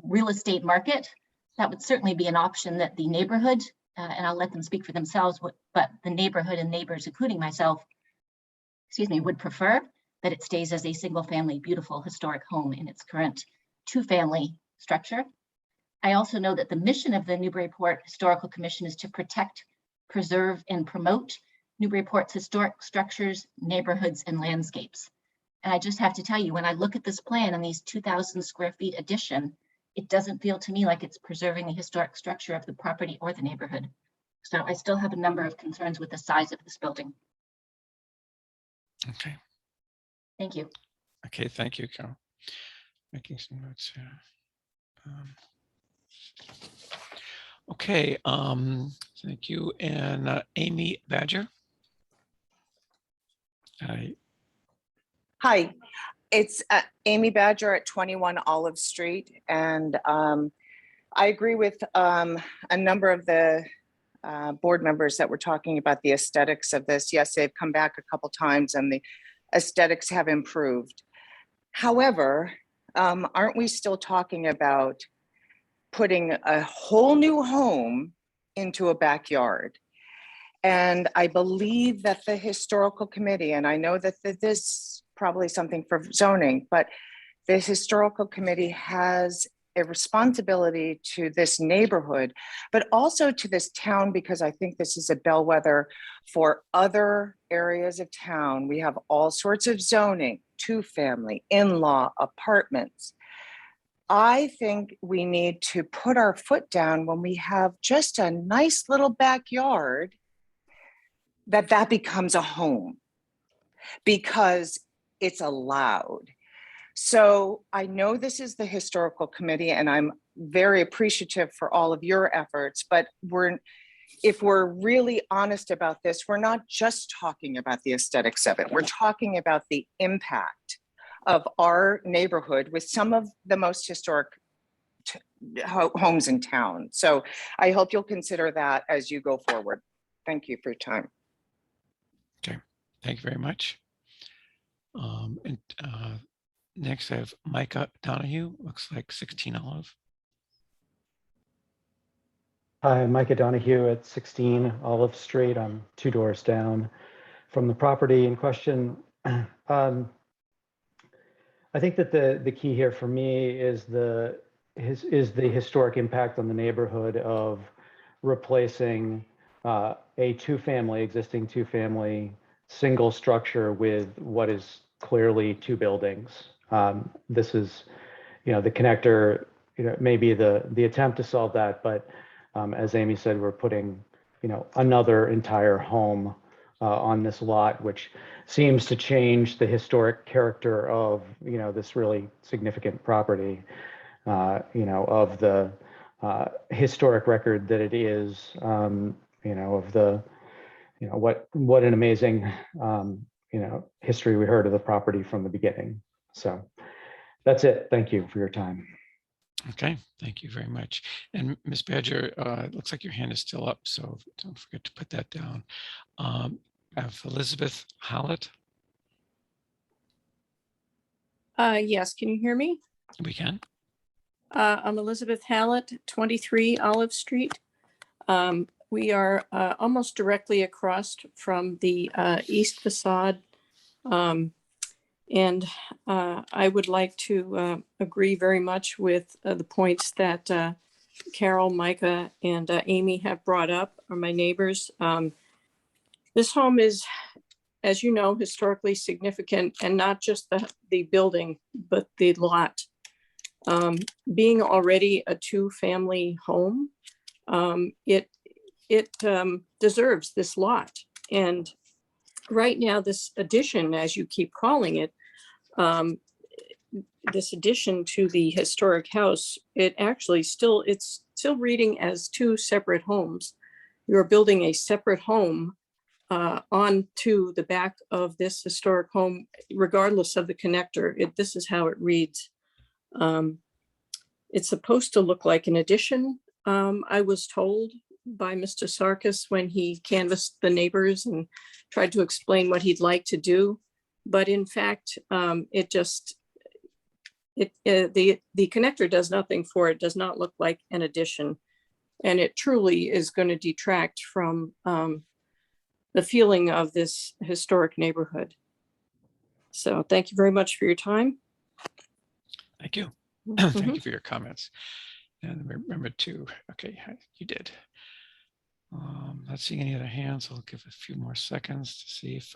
real estate market, that would certainly be an option that the neighborhood, and I'll let them speak for themselves, but the neighborhood and neighbors, including myself, would prefer that it stays as a single family, beautiful historic home in its current two-family structure. I also know that the mission of the Newburyport Historical Commission is to protect, preserve, and promote Newburyport's historic structures, neighborhoods, and landscapes. And I just have to tell you, when I look at this plan and these 2,000 square feet addition, it doesn't feel to me like it's preserving the historic structure of the property or the neighborhood. So I still have a number of concerns with the size of this building. Okay. Thank you. Okay, thank you, Carol. Making some notes here. Okay, thank you. And Amy Badger. Hi, it's Amy Badger at 21 Olive Street. And I agree with a number of the board members that were talking about the aesthetics of this. Yes, they've come back a couple times and the aesthetics have improved. However, aren't we still talking about putting a whole new home into a backyard? And I believe that the historical committee, and I know that this is probably something for zoning, but the historical committee has a responsibility to this neighborhood, but also to this town, because I think this is a bellwether for other areas of town. We have all sorts of zoning, two-family, in-law, apartments. I think we need to put our foot down when we have just a nice little backyard, that becomes a home because it's allowed. So I know this is the historical committee and I'm very appreciative for all of your efforts, but if we're really honest about this, we're not just talking about the aesthetics of it. We're talking about the impact of our neighborhood with some of the most historic homes in town. So I hope you'll consider that as you go forward. Thank you for your time. Okay, thank you very much. Next I have Micah Donahue, looks like 16 Olive. Hi, Micah Donahue at 16 Olive Street. I'm 2 doors down from the property in question. I think that the key here for me is the historic impact on the neighborhood of replacing a existing two-family single structure with what is clearly 2 buildings. This is, the connector, maybe the attempt to solve that, but as Amy said, we're putting, another entire home on this lot, which seems to change the historic character of, this really significant property, of the historic record that it is, of the, what an amazing, history we heard of the property from the beginning. So that's it. Thank you for your time. Okay, thank you very much. And Ms. Badger, it looks like your hand is still up, so don't forget to put that down. I have Elizabeth Hallett. Yes, can you hear me? We can. I'm Elizabeth Hallett, 23 Olive Street. We are almost directly across from the east facade. And I would like to agree very much with the points that Carol, Micah, and Amy have brought up, are my neighbors. This home is, as you know, historically significant, and not just the building, but the lot. Being already a two-family home, it deserves this lot. And right now, this addition, as you keep calling it, this addition to the historic house, it's still reading as two separate homes. You're building a separate home onto the back of this historic home, regardless of the connector. This is how it reads. It's supposed to look like an addition, I was told by Mr. Sarkis when he canvassed the neighbors and tried to explain what he'd like to do. But in fact, the connector does nothing for it, does not look like an addition. And it truly is going to detract from the feeling of this historic neighborhood. So thank you very much for your time. Thank you. Thank you for your comments. And remember to, okay, you did. Not seeing any other hands. I'll give a few more seconds to see if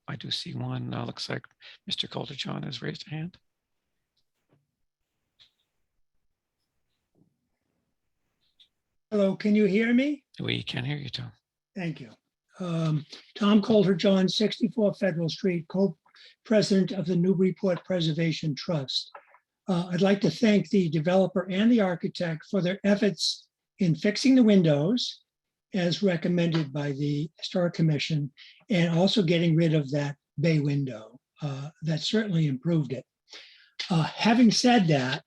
I do see one. Looks like Mr. Coulter-John has raised a hand. Hello, can you hear me? We can hear you, Tom. Thank you. Tom Coulter-John, 64 Federal Street, co-president of the Newburyport Preservation Trust. I'd like to thank the developer and the architect for their efforts in fixing the windows as recommended by the Historic Commission, and also getting rid of that bay window. That certainly improved it. Having said that,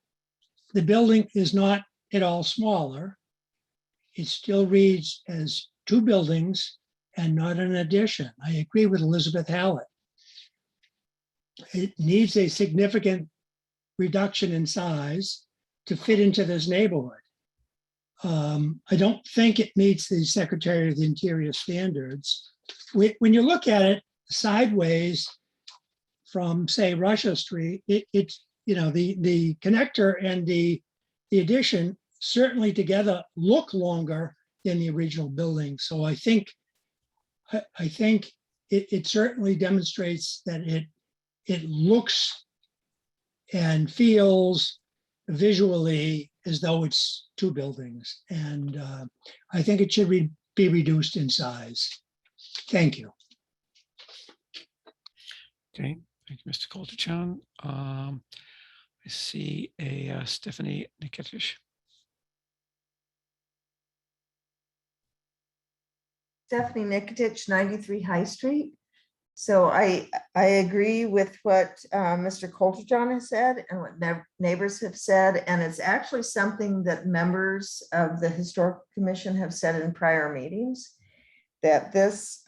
the building is not at all smaller. It still reads as two buildings and not an addition. I agree with Elizabeth Hallett. It needs a significant reduction in size to fit into this neighborhood. I don't think it meets the Secretary of the Interior standards. When you look at it sideways from, say, Russia Street, it's the connector and the addition certainly together look longer than the original building. So I think it certainly demonstrates that it looks and feels visually as though it's two buildings. And I think it should be reduced in size. Thank you. Okay, thank you, Mr. Coulter-John. I see a Stephanie Nikitish. Stephanie Nikitich, 93 High Street. So I agree with what Mr. Coulter-John has said and what neighbors have said. And it's actually something that members of the Historic Commission have said in prior meetings, that this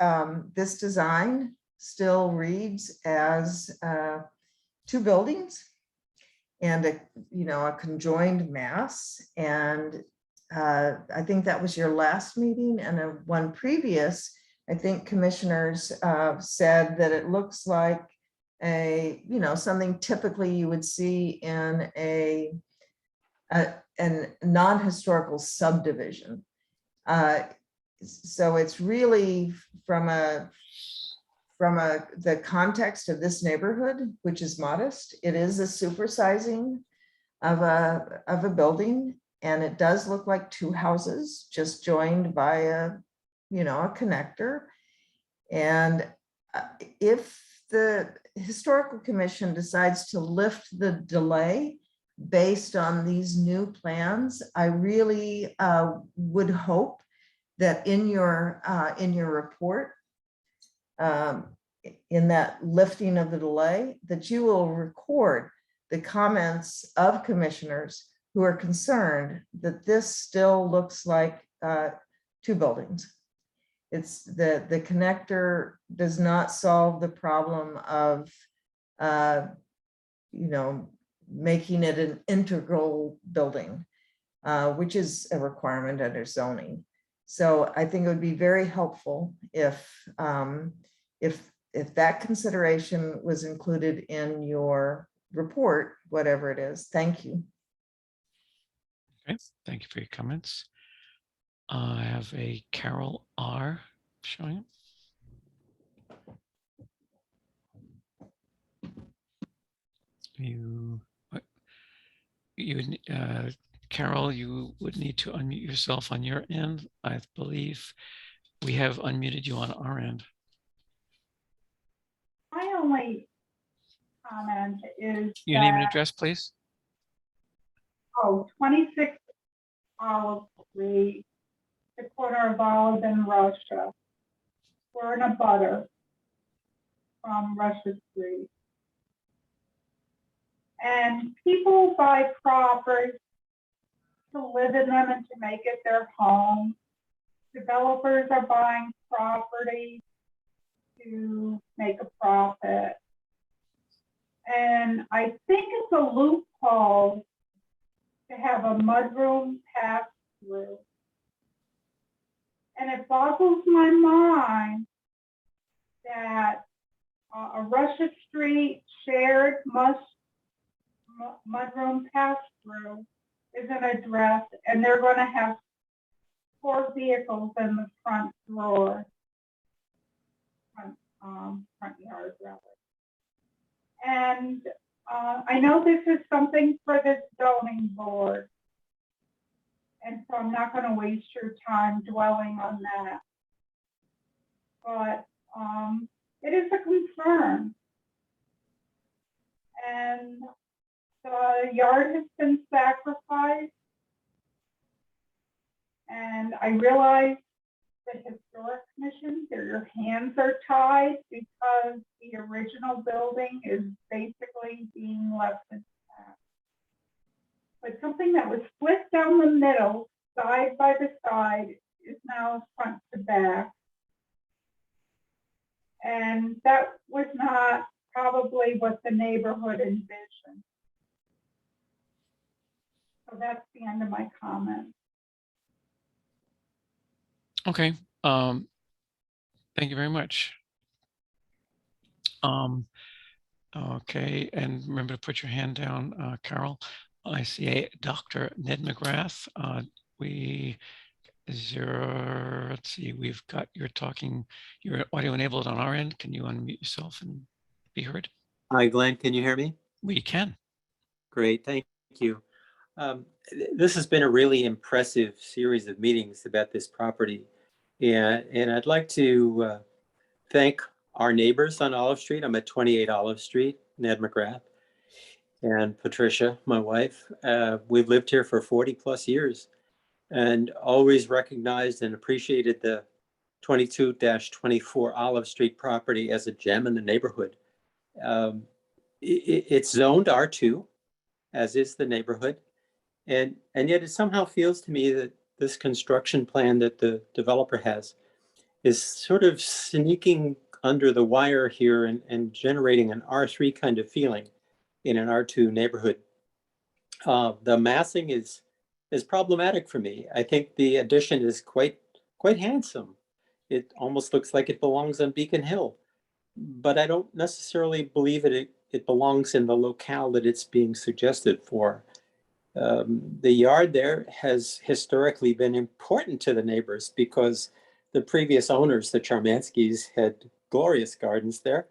design still reads as two buildings and a conjoined mass. And I think that was your last meeting, and one previous, I think commissioners said that it looks like something typically you would see in a non-historical subdivision. So it's really from the context of this neighborhood, which is modest. It is a supersizing of a building, and it does look like two houses just joined by a a connector. And if the Historical Commission decides to lift the delay based on these new plans, I really would hope that in your report, in that lifting of the delay, that you will record the comments of commissioners who are concerned that this still looks like two buildings. It's the connector does not solve the problem of, making it an integral building, which is a requirement under zoning. So I think it would be very helpful if that consideration was included in your report, whatever it is. Thank you. Okay, thank you for your comments. I have a Carol R showing up. Carol, you would need to unmute yourself on your end. I believe we have unmuted you on our end. My only comment is Your name and address, please. 26 Olive Street, the corner of Olive and Russia. We're in a butter from Russia Street. And people buy properties to live in them and to make it their home. Developers are buying property to make a profit. And I think it's a loophole to have a mudroom pass through. And it boggles my mind that a Russia Street shared mudroom pass through is an address, and they're going to have 4 vehicles in the front door, front yard rather. And I know this is something for the zoning board, and so I'm not going to waste your time dwelling on that. But it is a concern. And the yard has been sacrificed. And I realize the Historic Commission, your hands are tied because the original building is basically being left intact. But something that was split down the middle, side by the side, is now front to back. And that was not probably what the neighborhood envisioned. So that's the end of my comment. Okay, thank you very much. Okay, and remember to put your hand down, Carol. I see a Dr. Ned McGrath. Let's see, we've got your audio enabled on our end. Can you unmute yourself and be heard? Hi, Glenn, can you hear me? We can. Great, thank you. This has been a really impressive series of meetings about this property. And I'd like to thank our neighbors on Olive Street. I'm at 28 Olive Street, Ned McGrath, and Patricia, my wife. We've lived here for 40 plus years and always recognized and appreciated the 22-24 Olive Street property as a gem in the neighborhood. It's zoned R2, as is the neighborhood. And yet it somehow feels to me that this construction plan that the developer has is sort of sneaking under the wire here and generating an R3 kind of feeling in an R2 neighborhood. The massing is problematic for me. I think the addition is quite handsome. It almost looks like it belongs on Beacon Hill, but I don't necessarily believe it belongs in the locale that it's being suggested for. The yard there has historically been important to the neighbors because the previous owners, the Charmanskys, had glorious gardens there,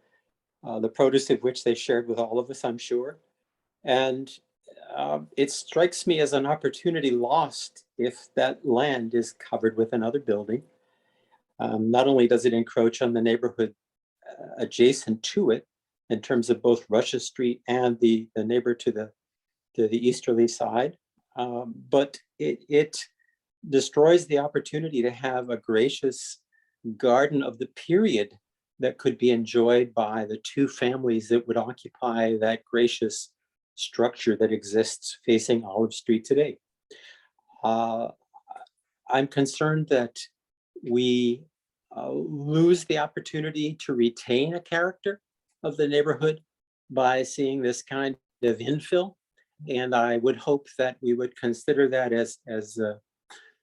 the produce of which they shared with all of us, I'm sure. And it strikes me as an opportunity lost if that land is covered with another building. Not only does it encroach on the neighborhood adjacent to it in terms of both Russia Street and the neighbor to the easterly side, but it destroys the opportunity to have a gracious garden of the period that could be enjoyed by the two families that would occupy that gracious structure that exists facing Olive Street today. I'm concerned that we lose the opportunity to retain a character of the neighborhood by seeing this kind of infill. And I would hope that we would consider that as the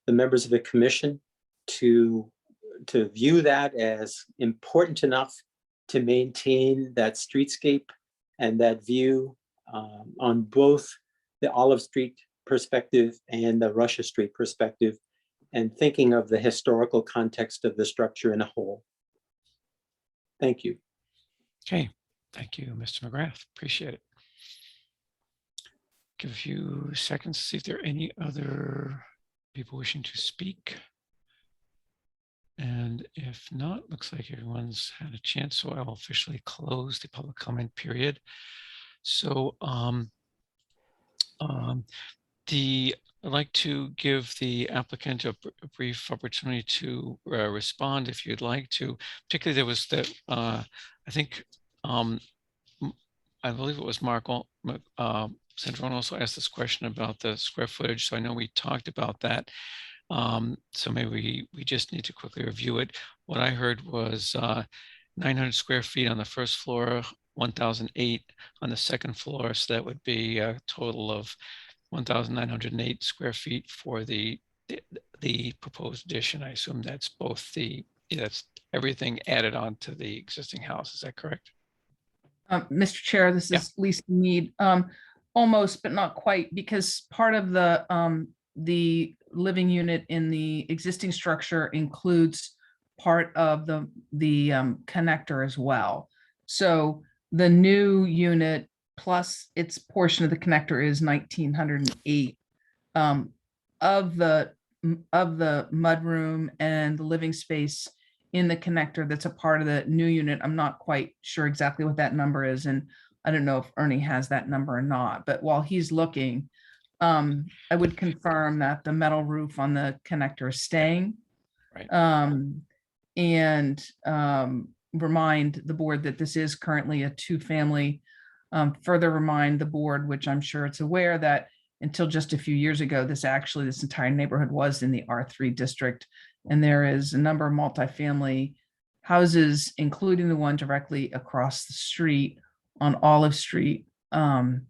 members of the commission to view that as important enough to maintain that streetscape and that view on both the Olive Street perspective and the Russia Street perspective, and thinking of the historical context of the structure in a whole. Thank you. Okay, thank you, Mr. McGrath. Appreciate it. Give a few seconds to see if there are any other people wishing to speak. And if not, looks like everyone's had a chance, so I'll officially close the public comment period. So I'd like to give the applicant a brief opportunity to respond if you'd like to. Particularly, there was that I think I believe it was Mark Sandrone also asked this question about the square footage. So I know we talked about that. So maybe we just need to quickly review it. What I heard was 900 square feet on the first floor, 1,008 on the second floor. So that would be a total of 1,908 square feet for the proposed addition. I assume that's both that's everything added on to the existing house. Is that correct? Mr. Chair, this is Lisa Mead. Almost, but not quite, because part of the living unit in the existing structure includes part of the connector as well. So the new unit plus its portion of the connector is 1,908. Of the mudroom and the living space in the connector that's a part of the new unit, I'm not quite sure exactly what that number is, and I don't know if Ernie has that number or not, but while he's looking, I would confirm that the metal roof on the connector is staying. Right. And remind the board that this is currently a two-family. Further remind the board, which I'm sure it's aware, that until just a few years ago, this entire neighborhood was in the R3 district, and there is a number of multifamily houses, including the one directly across the street on Olive Street. Then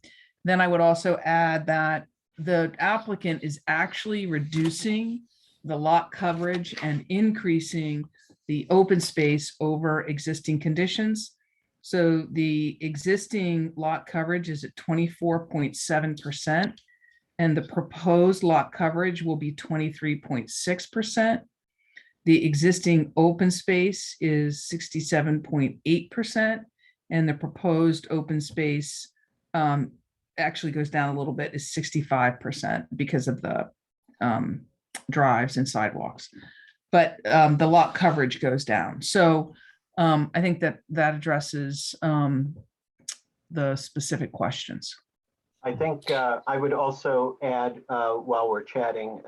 I would also add that the applicant is actually reducing the lot coverage and increasing the open space over existing conditions. So the existing lot coverage is at 24.7%, and the proposed lot coverage will be 23.6%. The existing open space is 67.8%, and the proposed open space actually goes down a little bit, is 65% because of the drives and sidewalks. But the lot coverage goes down. So I think that addresses the specific questions. I think I would also add, while we're chatting,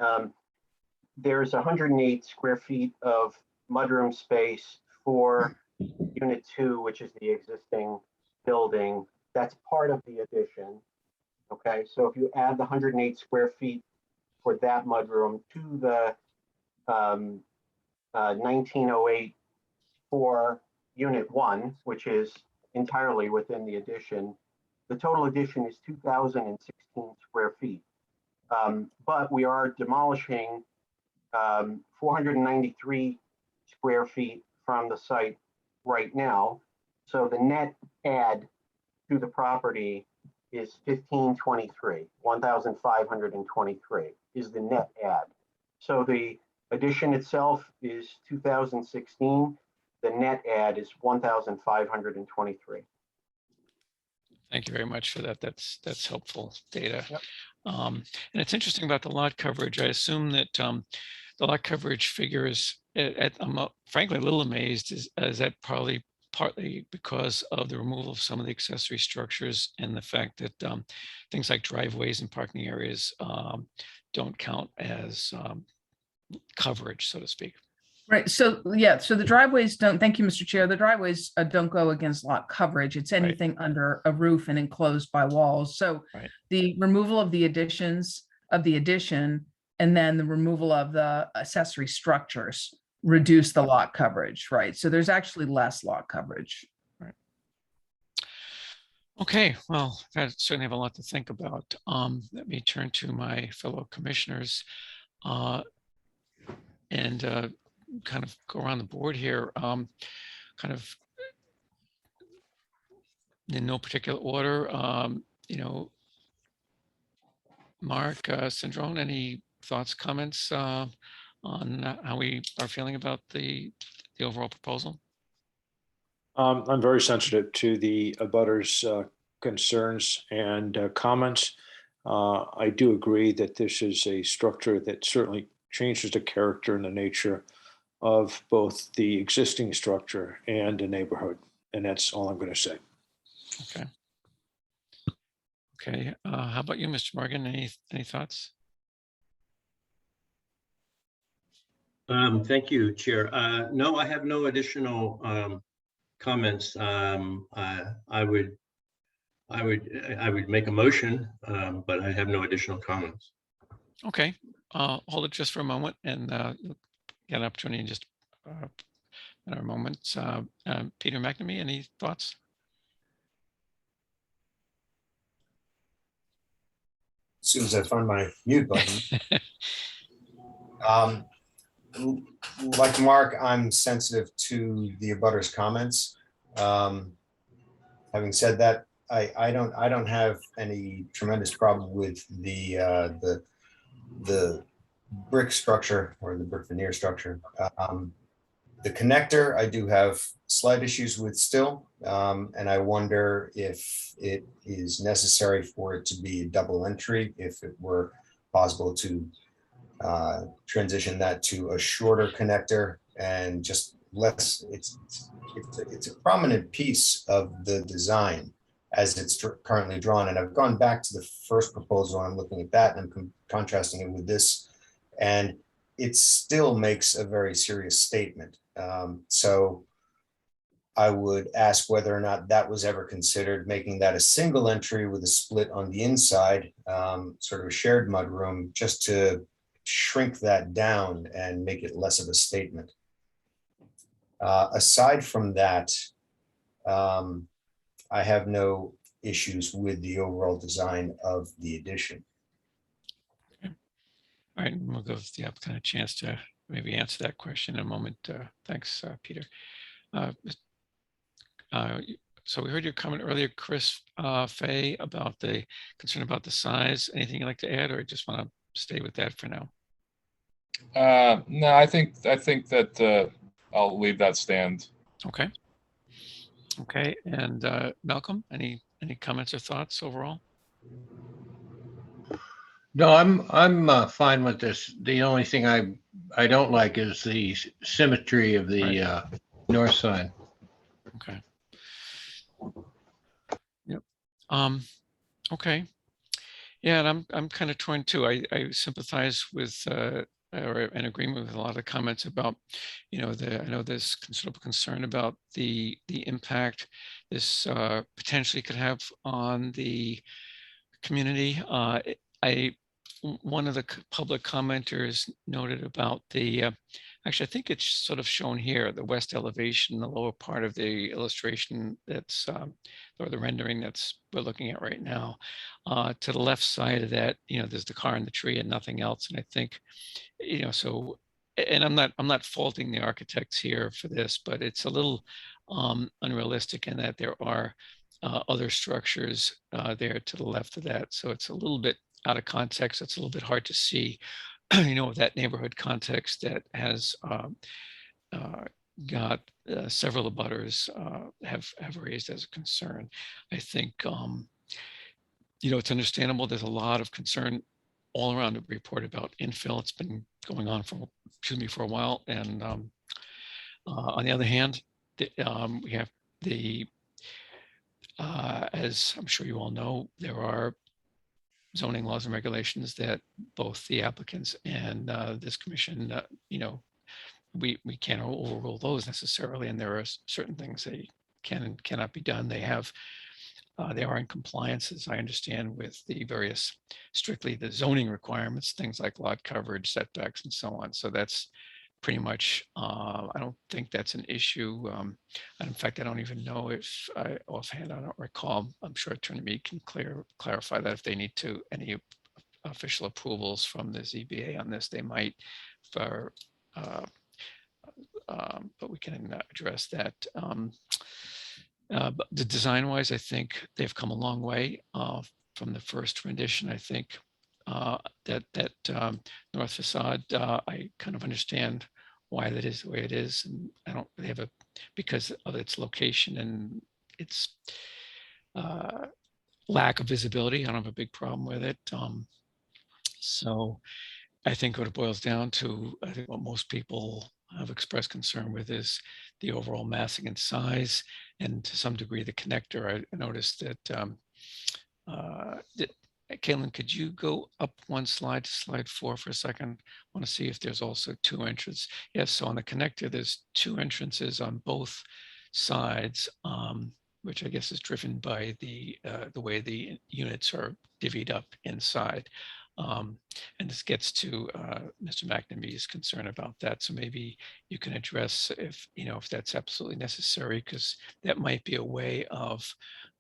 there's 108 square feet of mudroom space for Unit 2, which is the existing building. That's part of the addition. Okay, so if you add the 108 square feet for that mudroom to the 1908 for Unit 1, which is entirely within the addition, the total addition is 2,016 square feet. But we are demolishing 493 square feet from the site right now. So the net add to the property is 1,523 is the net add. So the addition itself is 2016. The net add is 1,523. Thank you very much for that. That's helpful data. Yep. And it's interesting about the lot coverage. I assume that the lot coverage figure is I'm frankly a little amazed is that partly because of the removal of some of the accessory structures and the fact that things like driveways and parking areas don't count as coverage, so to speak. Right, so yeah, so the driveways don't, thank you, Mr. Chair, the driveways don't go against lot coverage. It's anything under a roof and enclosed by walls. So the removal of the additions of the addition and then the removal of the accessory structures reduce the lot coverage, right? So there's actually less lot coverage. Right. Okay, well, I certainly have a lot to think about. Let me turn to my fellow commissioners and kind of go around the board here, kind of in no particular order. You know, Mark, Syndrome, any thoughts, comments on how we are feeling about the overall proposal? I'm very sensitive to the abutters' concerns and comments. I do agree that this is a structure that certainly changes the character and the nature of both the existing structure and the neighborhood. And that's all I'm going to say. Okay. Okay. How about you, Mr. Morgan? Any thoughts? Thank you, Chair. No, I have no additional comments. I would make a motion, but I have no additional comments. Okay. Hold it just for a moment and get an opportunity in just in a moment. Peter McNamee, any thoughts? As soon as I find my mute button. Like Mark, I'm sensitive to the abutters' comments. Having said that, I don't have any tremendous problem with the brick structure or the brick veneer structure. The connector, I do have slight issues with still, and I wonder if it is necessary for it to be a double entry, if it were possible to transition that to a shorter connector and just less. It's a prominent piece of the design as it's currently drawn. And I've gone back to the first proposal. I'm looking at that and I'm contrasting it with this, and it still makes a very serious statement. So I would ask whether or not that was ever considered, making that a single entry with a split on the inside, sort of a shared mudroom, just to shrink that down and make it less of a statement. Aside from that, I have no issues with the overall design of the addition. All right, we'll give the applicant a chance to maybe answer that question in a moment. Thanks, Peter. So we heard your comment earlier, Chris Fay, about the concern about the size. Anything you'd like to add, or just want to stay with that for now? No, I think that I'll leave that stand. Okay. Okay, and Malcolm, any comments or thoughts overall? No, I'm fine with this. The only thing I don't like is the symmetry of the north side. Okay. Yep. Okay. Yeah, and I'm kind of torn too. I sympathize with or in agreement with a lot of the comments about, you know, I know there's considerable concern about the impact this potentially could have on the community. One of the public commenters noted about the, actually, I think it's sort of shown here, the west elevation, the lower part of the illustration that's, or the rendering that's we're looking at right now. To the left side of that, you know, there's the car and the tree and nothing else. And I think, you know, so, and I'm not faulting the architects here for this, but it's a little unrealistic in that there are other structures there to the left of that. So it's a little bit out of context. It's a little bit hard to see, you know, that neighborhood context that has got several abutters have raised as a concern. I think, you know, it's understandable. There's a lot of concern all around the report about infill. It's been going on for a while. And on the other hand, we have the as I'm sure you all know, there are zoning laws and regulations that both the applicants and this commission, we can't overrule those necessarily, and there are certain things that can and cannot be done. They are in compliance, as I understand, with the various strictly the zoning requirements, things like lot coverage, setbacks, and so on. So that's pretty much, I don't think that's an issue. And in fact, I don't even know if offhand, I don't recall. I'm sure Attorney Mead can clarify that if they need any official approvals from the ZBA on this, they might but we can address that. But the design wise, I think they've come a long way from the first rendition. I think that north facade, I kind of understand why that is the way it is, and I don't really have because of its location and its lack of visibility. I don't have a big problem with it. So I think what it boils down to, I think what most people have expressed concern with is the overall massing and size, and to some degree the connector. I noticed that Caitlin, could you go up one slide to slide 4 for a second? I want to see if there's also 2 entrances. Yes, so on the connector, there's 2 entrances on both sides, which I guess is driven by the way the units are divvied up inside. And this gets to Mr. McNamee's concern about that. So maybe you can address if that's absolutely necessary, because that might be a way of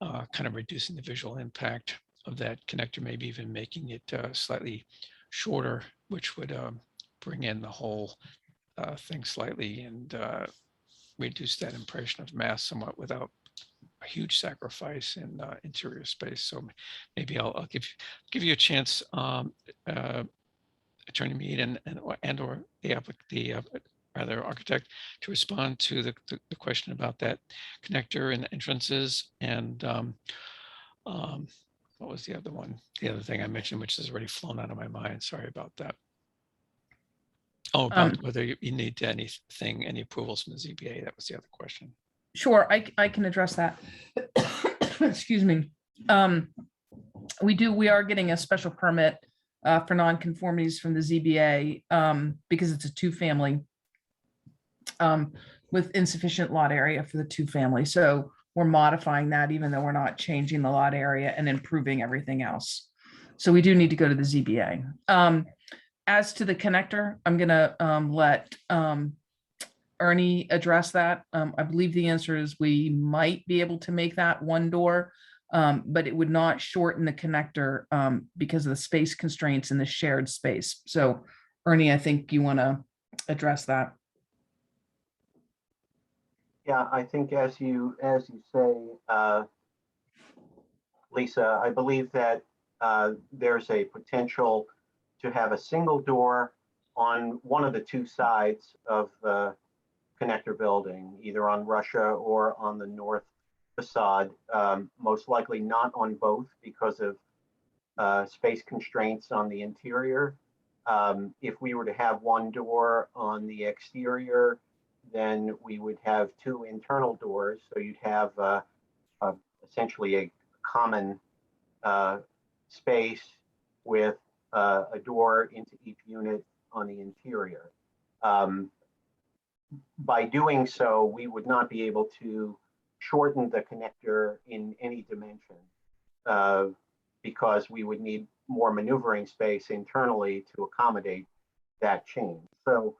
kind of reducing the visual impact of that connector, maybe even making it slightly shorter, which would bring in the whole thing slightly and reduce that impression of mass somewhat without a huge sacrifice in interior space. So maybe I'll give you a chance, Attorney Mead and or the rather architect, to respond to the question about that connector and entrances. And what was the other one? The other thing I mentioned, which has already flown out of my mind. Sorry about that. Oh, about whether you need any approvals from the ZBA. That was the other question. Sure, I can address that. Excuse me. We are getting a special permit for nonconformities from the ZBA because it's a 2-family with insufficient lot area for the 2-family. So we're modifying that, even though we're not changing the lot area and improving everything else. So we do need to go to the ZBA. As to the connector, I'm gonna let Ernie address that. I believe the answer is we might be able to make that 1 door, but it would not shorten the connector because of the space constraints in the shared space. So Ernie, I think you want to address that. Yeah, I think as you say, Lisa, I believe that there's a potential to have a single door on one of the 2 sides of the connector building, either on Russia or on the north facade, most likely not on both because of space constraints on the interior. If we were to have 1 door on the exterior, then we would have 2 internal doors. So you'd have essentially a common space with a door into each unit on the interior. By doing so, we would not be able to shorten the connector in any dimension because we would need more maneuvering space internally to accommodate that change. So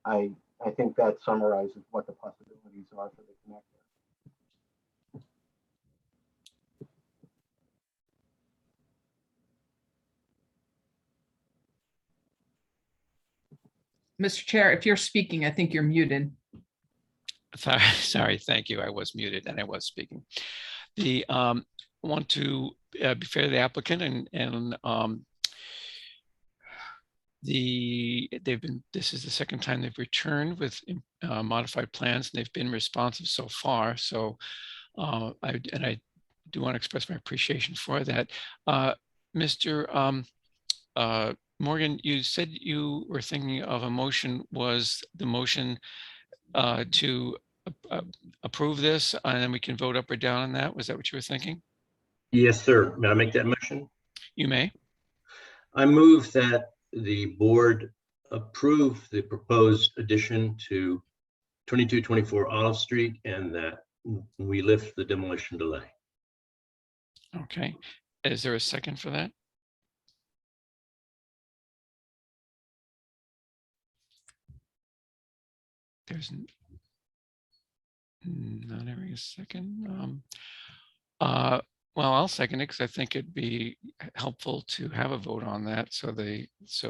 I think that summarizes what the possibilities are for the connector. Mr. Chair, if you're speaking, I think you're muted. Sorry, thank you. I was muted and I was speaking. I want to be fair to the applicant and this is the second time they've returned with modified plans, and they've been responsive so far. So I do want to express my appreciation for that. Mr. Morgan, you said you were thinking of a motion. Was the motion to approve this, and then we can vote up or down on that? Was that what you were thinking? Yes, sir. May I make that motion? You may. I move that the board approve the proposed addition to 2224 Olive Street and that we lift the demolition delay. Okay. Is there a second for that? There's not having a second. Well, I'll second it because I think it'd be helpful to have a vote on that so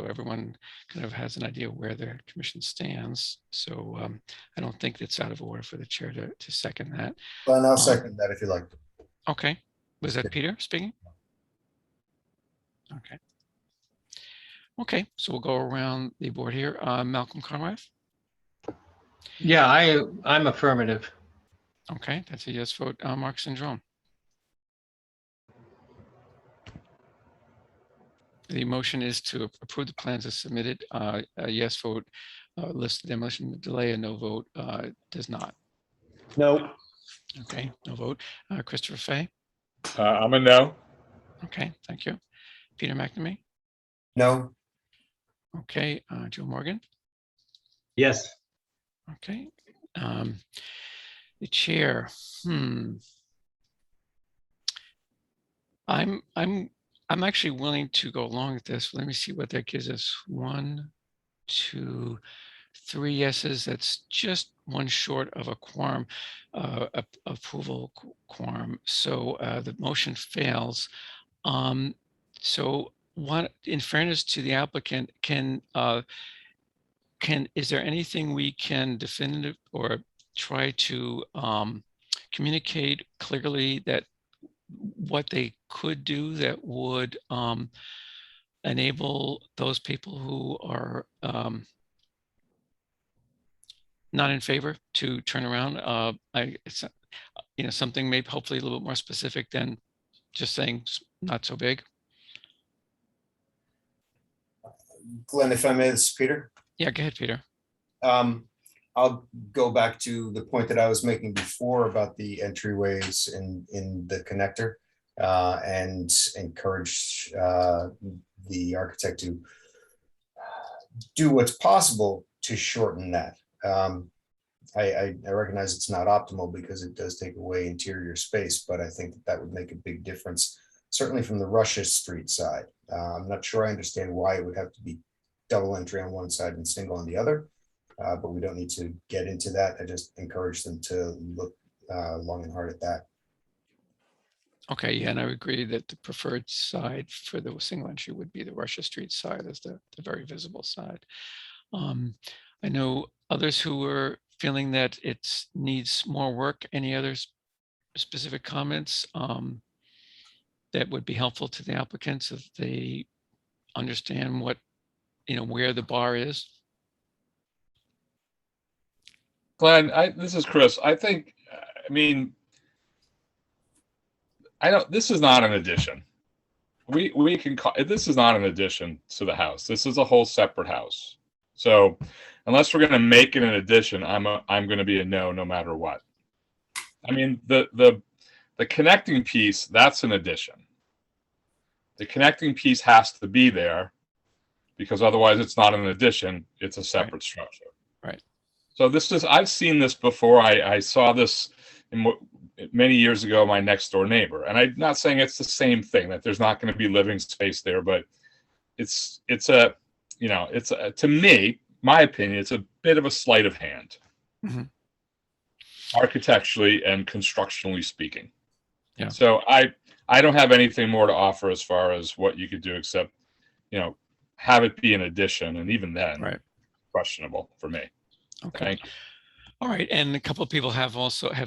everyone kind of has an idea where the commission stands. So I don't think it's out of order for the chair to second that. Well, I'll second that if you like. Okay. Was that Peter speaking? Okay. Okay, so we'll go around the board here. Malcolm Conrath? Yeah, I'm affirmative. Okay, that's a yes vote. Mark Syndrome? The motion is to approve the plans as submitted. A yes vote lists the demolition delay, a no vote does not. No. Okay, no vote. Christopher Fay? I'm a no. Okay, thank you. Peter McNamee? No. Okay, Joe Morgan? Yes. Okay. The chair. I'm actually willing to go along with this. Let me see what that gives us. 1, 2, 3 yeses. That's just one short of a quorum, approval quorum. So the motion fails. So what, in fairness to the applicant, is there anything we can definitive or try to communicate clearly that what they could do that would enable those people who are not in favor to turn around? It's, something maybe hopefully a little bit more specific than just saying not so big. Glenn, if I may, this is Peter. Yeah, go ahead, Peter. I'll go back to the point that I was making before about the entryways in the connector and encourage the architect to do what's possible to shorten that. I recognize it's not optimal because it does take away interior space, but I think that would make a big difference, certainly from the Russia Street side. I'm not sure I understand why it would have to be double entry on one side and single on the other. But we don't need to get into that. I just encourage them to look long and hard at that. Okay, yeah, and I would agree that the preferred side for the single entry would be the Russia Street side as the very visible side. I know others who were feeling that it needs more work. Any other specific comments that would be helpful to the applicants if they understand what, where the bar is? Glenn, this is Chris. This is not an addition. We can call this is not an addition to the house. This is a whole separate house. So unless we're going to make it an addition, I'm going to be a no matter what. I mean, the connecting piece, that's an addition. The connecting piece has to be there because otherwise it's not an addition, it's a separate structure. Right. So I've seen this before. I saw this many years ago, my next door neighbor, and I'm not saying it's the same thing, that there's not going to be living space there, but to me, my opinion, it's a bit of a sleight of hand, architecturally and constructionally speaking. Yeah. So I don't have anything more to offer as far as what you could do, except, have it be an addition, and even then, questionable for me. Okay. All right, and a couple of people have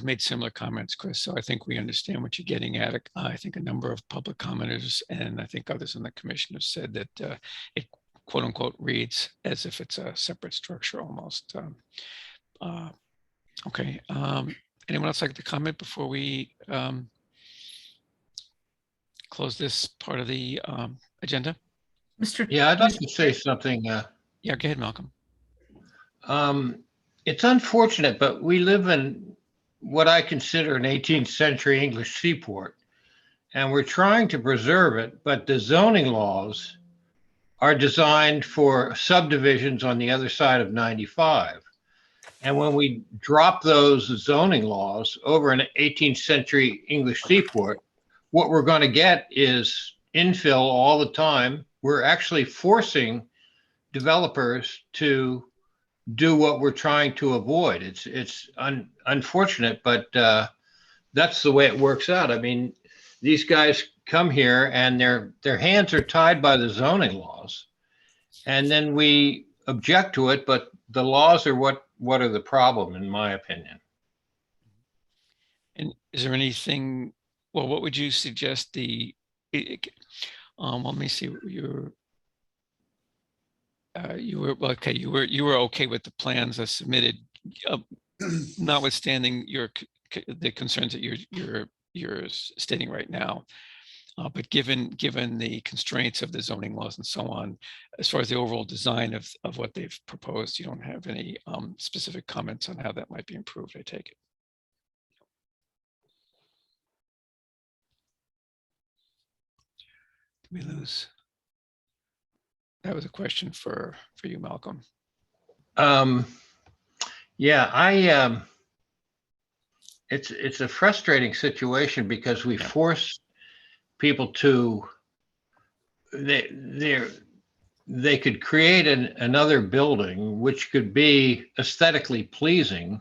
made similar comments, Chris. So I think we understand what you're getting at. I think a number of public commenters and I think others in the commission have said that it quote unquote reads as if it's a separate structure almost. Okay. Anyone else like to comment before we close this part of the agenda? Mr. Yeah, I'd like to say something. Yeah, go ahead, Malcolm. It's unfortunate, but we live in what I consider an 18th century English seaport, and we're trying to preserve it, but the zoning laws are designed for subdivisions on the other side of 95. And when we drop those zoning laws over an 18th century English seaport, what we're going to get is infill all the time. We're actually forcing developers to do what we're trying to avoid. It's unfortunate, but that's the way it works out. I mean, these guys come here and their hands are tied by the zoning laws, and then we object to it, but the laws are what are the problem, in my opinion. And is there anything, well, what would you suggest let me see, you were okay. You were okay with the plans as submitted, notwithstanding the concerns that you're stating right now. But given the constraints of the zoning laws and so on, as far as the overall design of what they've proposed, you don't have any specific comments on how that might be improved, I take it. Did we lose? That was a question for you, Malcolm. Yeah, it's a frustrating situation because we force people to, they could create another building which could be aesthetically pleasing,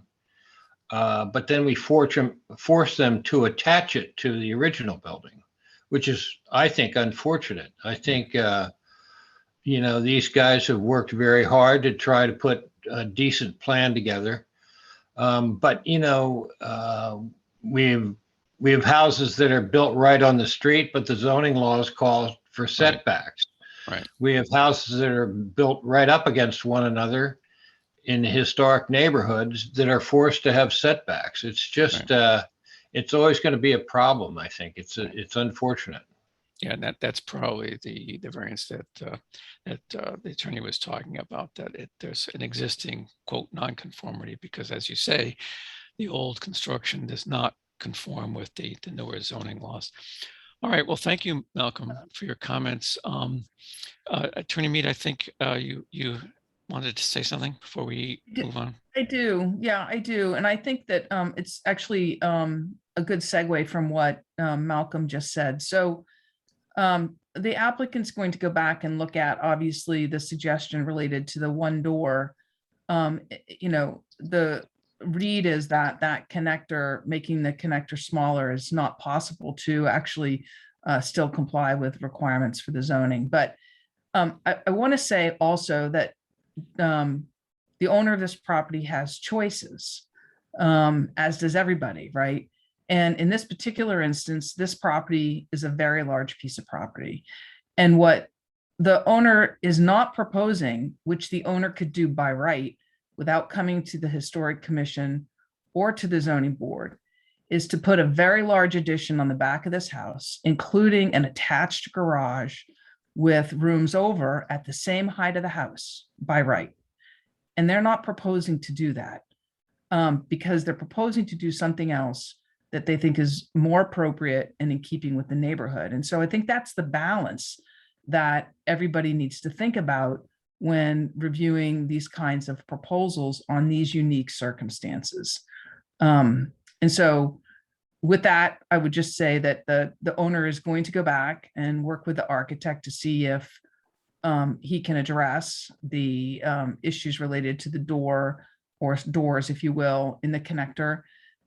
but then we force them to attach it to the original building, which is, I think, unfortunate. I think these guys have worked very hard to try to put a decent plan together. But we have houses that are built right on the street, but the zoning laws call for setbacks. Right. We have houses that are built right up against one another in historic neighborhoods that are forced to have setbacks. It's just, it's always going to be a problem, I think. It's unfortunate. Yeah, and that's probably the variance that the attorney was talking about, that there's an existing, quote, nonconformity, because as you say, the old construction does not conform with the newer zoning laws. All right, well, thank you, Malcolm, for your comments. Attorney Mead, I think you wanted to say something before we move on. I do. Yeah, I do. And I think that it's actually a good segue from what Malcolm just said. So the applicant's going to go back and look at, obviously, the suggestion related to the one door. The read is that connector, making the connector smaller, is not possible to actually still comply with requirements for the zoning. But I want to say also that the owner of this property has choices, as does everybody, right? And in this particular instance, this property is a very large piece of property. And what the owner is not proposing, which the owner could do by right without coming to the Historic Commission or to the zoning board, is to put a very large addition on the back of this house, including an attached garage with rooms over at the same height of the house by right. And they're not proposing to do that because they're proposing to do something else that they think is more appropriate and in keeping with the neighborhood. And so I think that's the balance that everybody needs to think about when reviewing these kinds of proposals on these unique circumstances. And so with that, I would just say that the owner is going to go back and work with the architect to see if he can address the issues related to the door or doors, if you will, in the connector.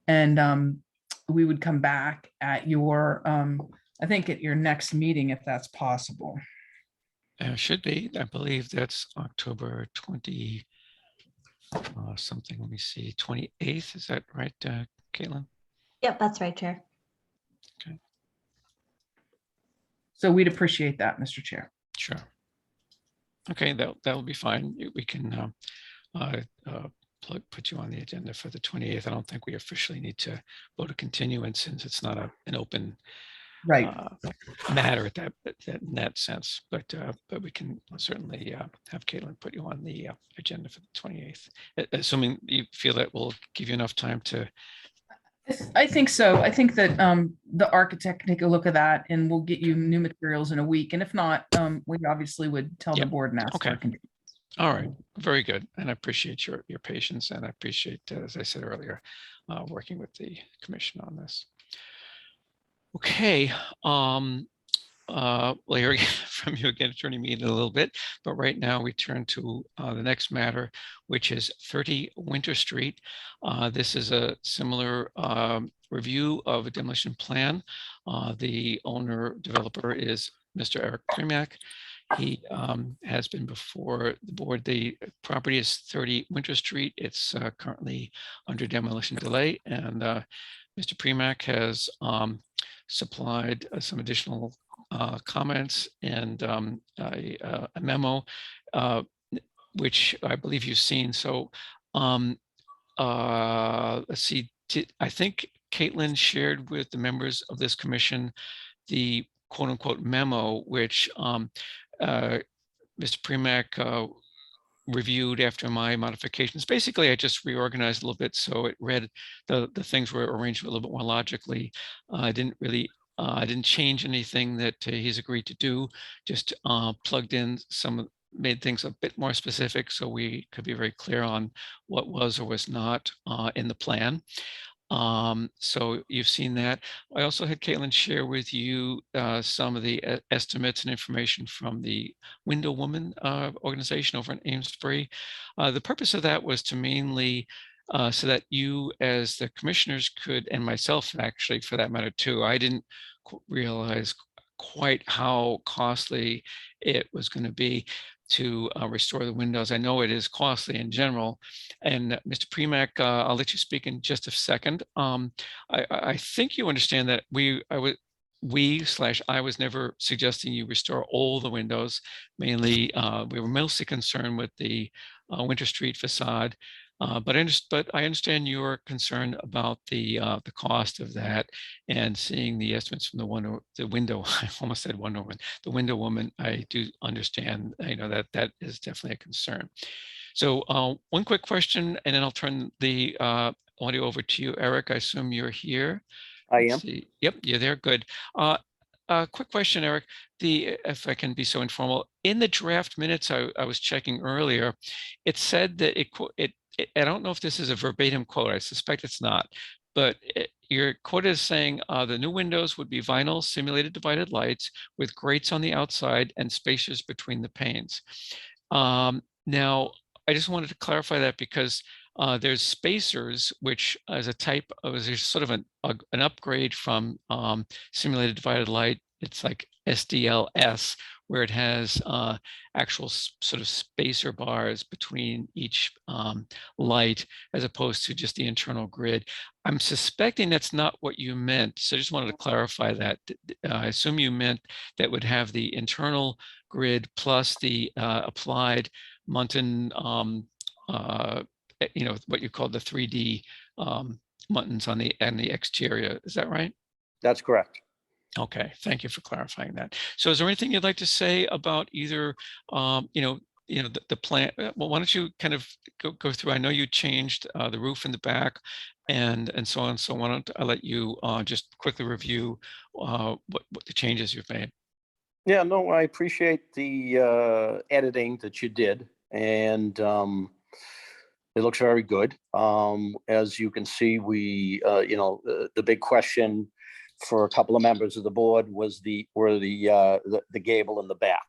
And we would come back at your, I think at your next meeting, if that's possible. Should be. I believe that's October 20 something. Let me see, 28th. Is that right, Caitlin? Yep, that's right, Chair. Okay. So we'd appreciate that, Mr. Chair. Sure. Okay, that'll be fine. We can put you on the agenda for the 28th. I don't think we officially need to vote a continuance since it's not an open Right. matter in that sense. But we can certainly have Caitlin put you on the agenda for the 28th, assuming you feel that will give you enough time to. I think so. I think that the architect can take a look at that and we'll get you new materials in a week. And if not, we obviously would tell the board and ask for a continuance. All right, very good. And I appreciate your patience, and I appreciate, as I said earlier, working with the commission on this. Okay, well, hearing from you again, Attorney Mead, in a little bit, but right now we turn to the next matter, which is 30 Winter Street. This is a similar review of a demolition plan. The owner developer is Mr. Eric Primack. He has been before the board. The property is 30 Winter Street. It's currently under demolition delay, and Mr. Primack has supplied some additional comments and a memo, which I believe you've seen. So let's see, I think Caitlin shared with the members of this commission the quote unquote memo, which Mr. Primack reviewed after my modifications. Basically, I just reorganized a little bit so it read, the things were arranged a little bit more logically. I didn't change anything that he's agreed to do, just plugged in made things a bit more specific so we could be very clear on what was or was not in the plan. So you've seen that. I also had Caitlin share with you some of the estimates and information from the Window Woman organization over in Amesbury. The purpose of that was to mainly so that you as the commissioners could, and myself actually for that matter too, I didn't realize quite how costly it was going to be to restore the windows. I know it is costly in general. And Mr. Primack, I'll let you speak in just a second. I think you understand that I was never suggesting you restore all the windows. Mainly, we were mostly concerned with the Winter Street facade. But I understand your concern about the cost of that, and seeing the estimates from the window. I almost said Wonder Woman. The Window Woman. I do understand. I know that is definitely a concern. So one quick question, and then I'll turn the audio over to you, Eric. I assume you're here. I am. Yep, you're there. Good. Quick question, Eric. If I can be so informal, in the draft minutes I was checking earlier, it said that I don't know if this is a verbatim quote. I suspect it's not, but your quote is saying the new windows would be vinyl simulated divided lights with grates on the outside and spacers between the panes. Now, I just wanted to clarify that because there's spacers, which as a type of, there's sort of an upgrade from simulated divided light. It's like SDLS, where it has actual sort of spacer bars between each light, as opposed to just the internal grid. I'm suspecting that's not what you meant, so I just wanted to clarify that. I assume you meant that would have the internal grid plus the applied Muntin, what you call the 3D Muntins on the exterior. Is that right? That's correct. Okay, thank you for clarifying that. So is there anything you'd like to say about either, the plan? Well, why don't you kind of go through? I know you changed the roof in the back and so on. So why don't I let you just quickly review what the changes you've made? Yeah, no, I appreciate the editing that you did, and it looks very good. As you can see, we, the big question for a couple of members of the board was the gable in the back.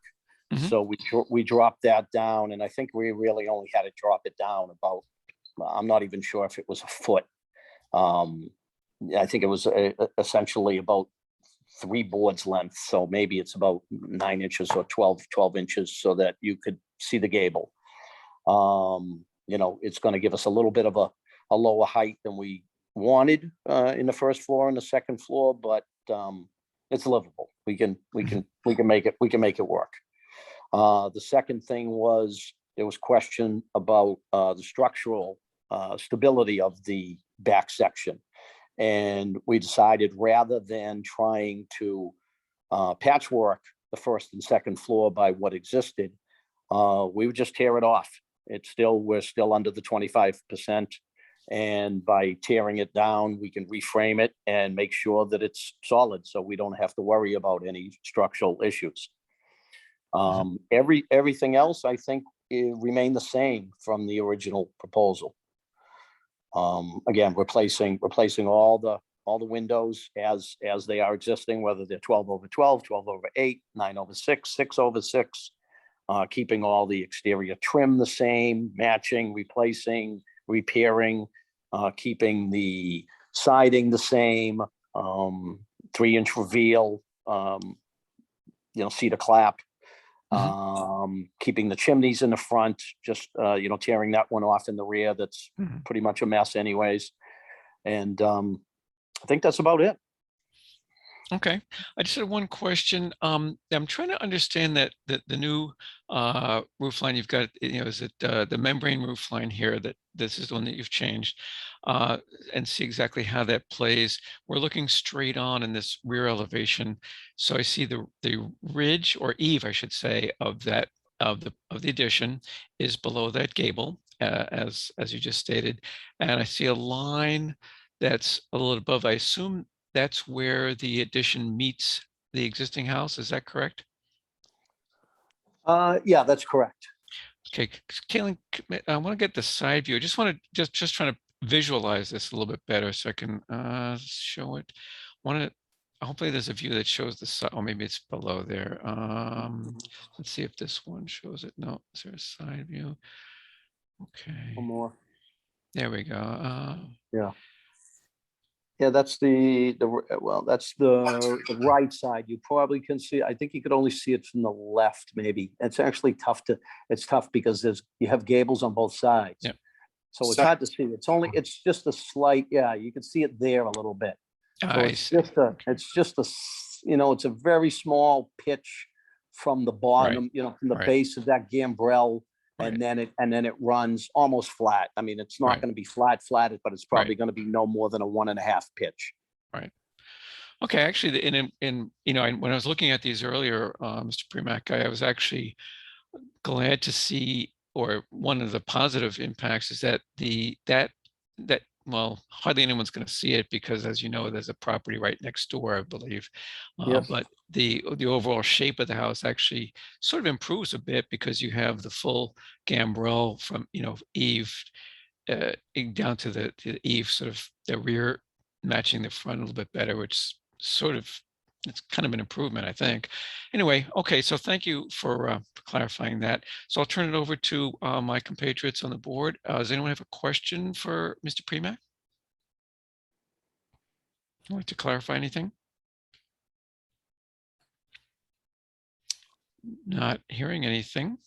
Mm-hmm. So we dropped that down, and I think we really only had to drop it down about, I'm not even sure if it was a foot. I think it was essentially about 3 boards length. So maybe it's about 9 inches or 12 inches so that you could see the gable. It's going to give us a little bit of a lower height than we wanted in the first floor and the second floor, but it's livable. We can make it work. The second thing was there was question about the structural stability of the back section, And we decided rather than trying to patchwork the first and second floor by what existed, we would just tear it off. We're still under the 25%. And by tearing it down, we can reframe it and make sure that it's solid, so we don't have to worry about any structural issues. Everything else, I think, remained the same from the original proposal. Again, replacing all the windows as they are existing, whether they're 12/12, 12/8, 9/6, 6/6, keeping all the exterior trim the same, matching, replacing, repairing, keeping the siding the same, 3-inch reveal, cedar clap, keeping the chimneys in the front, just tearing that one off in the rear. That's pretty much a mess anyways. And I think that's about it. Okay, I just had one question. I'm trying to understand that the new roof line you've got, is it the membrane roof line here, that this is the one that you've changed, and see exactly how that plays. We're looking straight on in this rear elevation. So I see the ridge, or eave, I should say, of the addition is below that gable, as you just stated. And I see a line that's a little above. I assume that's where the addition meets the existing house. Is that correct? Yeah, that's correct. Okay, Caitlin, I want to get the side view. I just want to just trying to visualize this a little bit better so I can show it. Hopefully there's a view that shows the side, or maybe it's below there. Let's see if this one shows it. No, is there a side view? Okay. One more. There we go. Yeah. Yeah, that's the right side. You probably can see, I think you could only see it from the left, maybe. It's actually tough because you have gables on both sides. Yeah. So it's hard to see. It's just a slight, yeah, you can see it there a little bit. So it's a very small pitch from the bottom, from the base of that gambrel. And then it runs almost flat. I mean, it's not going to be flat, but it's probably going to be no more than a 1.5 pitch. Right. Okay. Actually, when I was looking at these earlier, Mr. Premack, I was actually glad to see, or one of the positive impacts is that well, hardly anyone's going to see it because, as you know, there's a property right next door, I believe. Yes. But the overall shape of the house actually sort of improves a bit because you have the full gambrel from eave down to the eave, sort of the rear matching the front a little bit better, which it's kind of an improvement, I think. Anyway, okay, so thank you for clarifying that. So I'll turn it over to my compatriots on the board. Does anyone have a question for Mr. Premack? Would you like to clarify anything? Not hearing anything.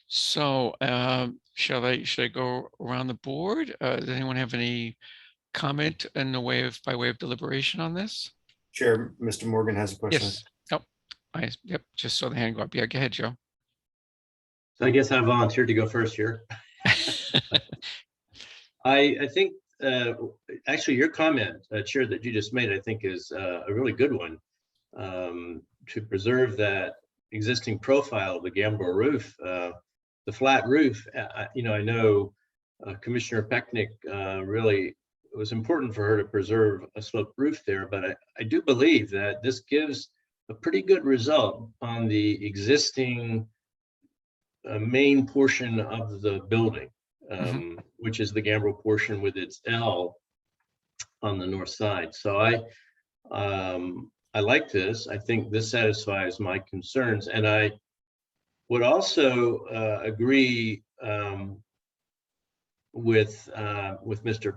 Should I go around the board? Does anyone have any comment by way of deliberation on this? Chair, Mr. Morgan has a question. Yes. Oh, yep. Just saw the hand go up. Yeah, go ahead, Joe. So I guess I volunteered to go first here. I think actually your comment, Chair, that you just made, I think is a really good one. To preserve that existing profile of the gambrel roof, the flat roof. I know Commissioner Pecknick really, it was important for her to preserve a sloped roof there, but I do believe that this gives a pretty good result on the existing main portion of the building, which is the gambrel portion with its L on the north side. So I like this. I think this satisfies my concerns, and I would also agree with Mr.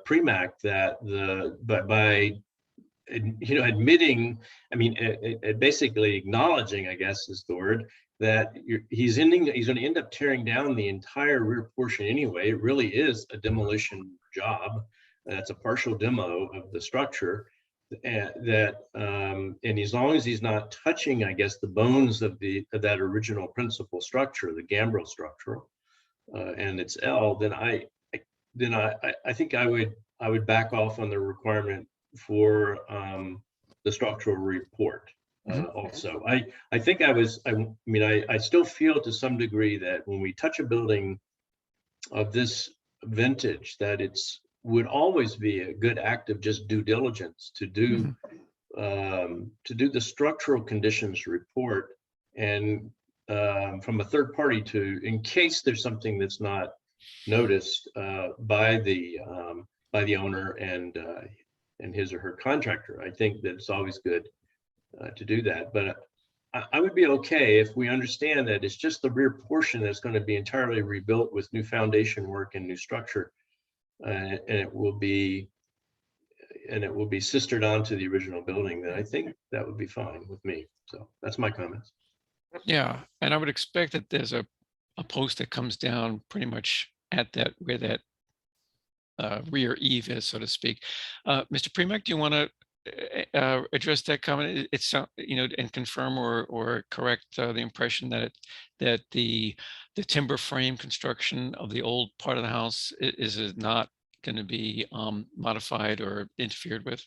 Premack that by admitting, basically acknowledging, I guess is the word, that he's going to end up tearing down the entire rear portion anyway. It really is a demolition job. That's a partial demo of the structure. And as long as he's not touching, I guess, the bones of that original principal structure, the gambrel structure, and its L, then then I think I would back off on the requirement for the structural report. Also, I think I still feel to some degree that when we touch a building of this vintage, that would always be a good act of just due diligence to do the structural conditions report, and from a third party, in case there's something that's not noticed by the owner and his or her contractor. I think that it's always good to do that, but I would be okay if we understand that it's just the rear portion that's going to be entirely rebuilt with new foundation work and new structure, and it will be sistered onto the original building. Then I think that would be fine with me. So that's my comments. Yeah, and I would expect that there's a post that comes down pretty much at that where that rear eave is, so to speak. Mr. Premack, do you want to address that comment? It's and confirm or correct the impression that the timber frame construction of the old part of the house is not going to be modified or interfered with?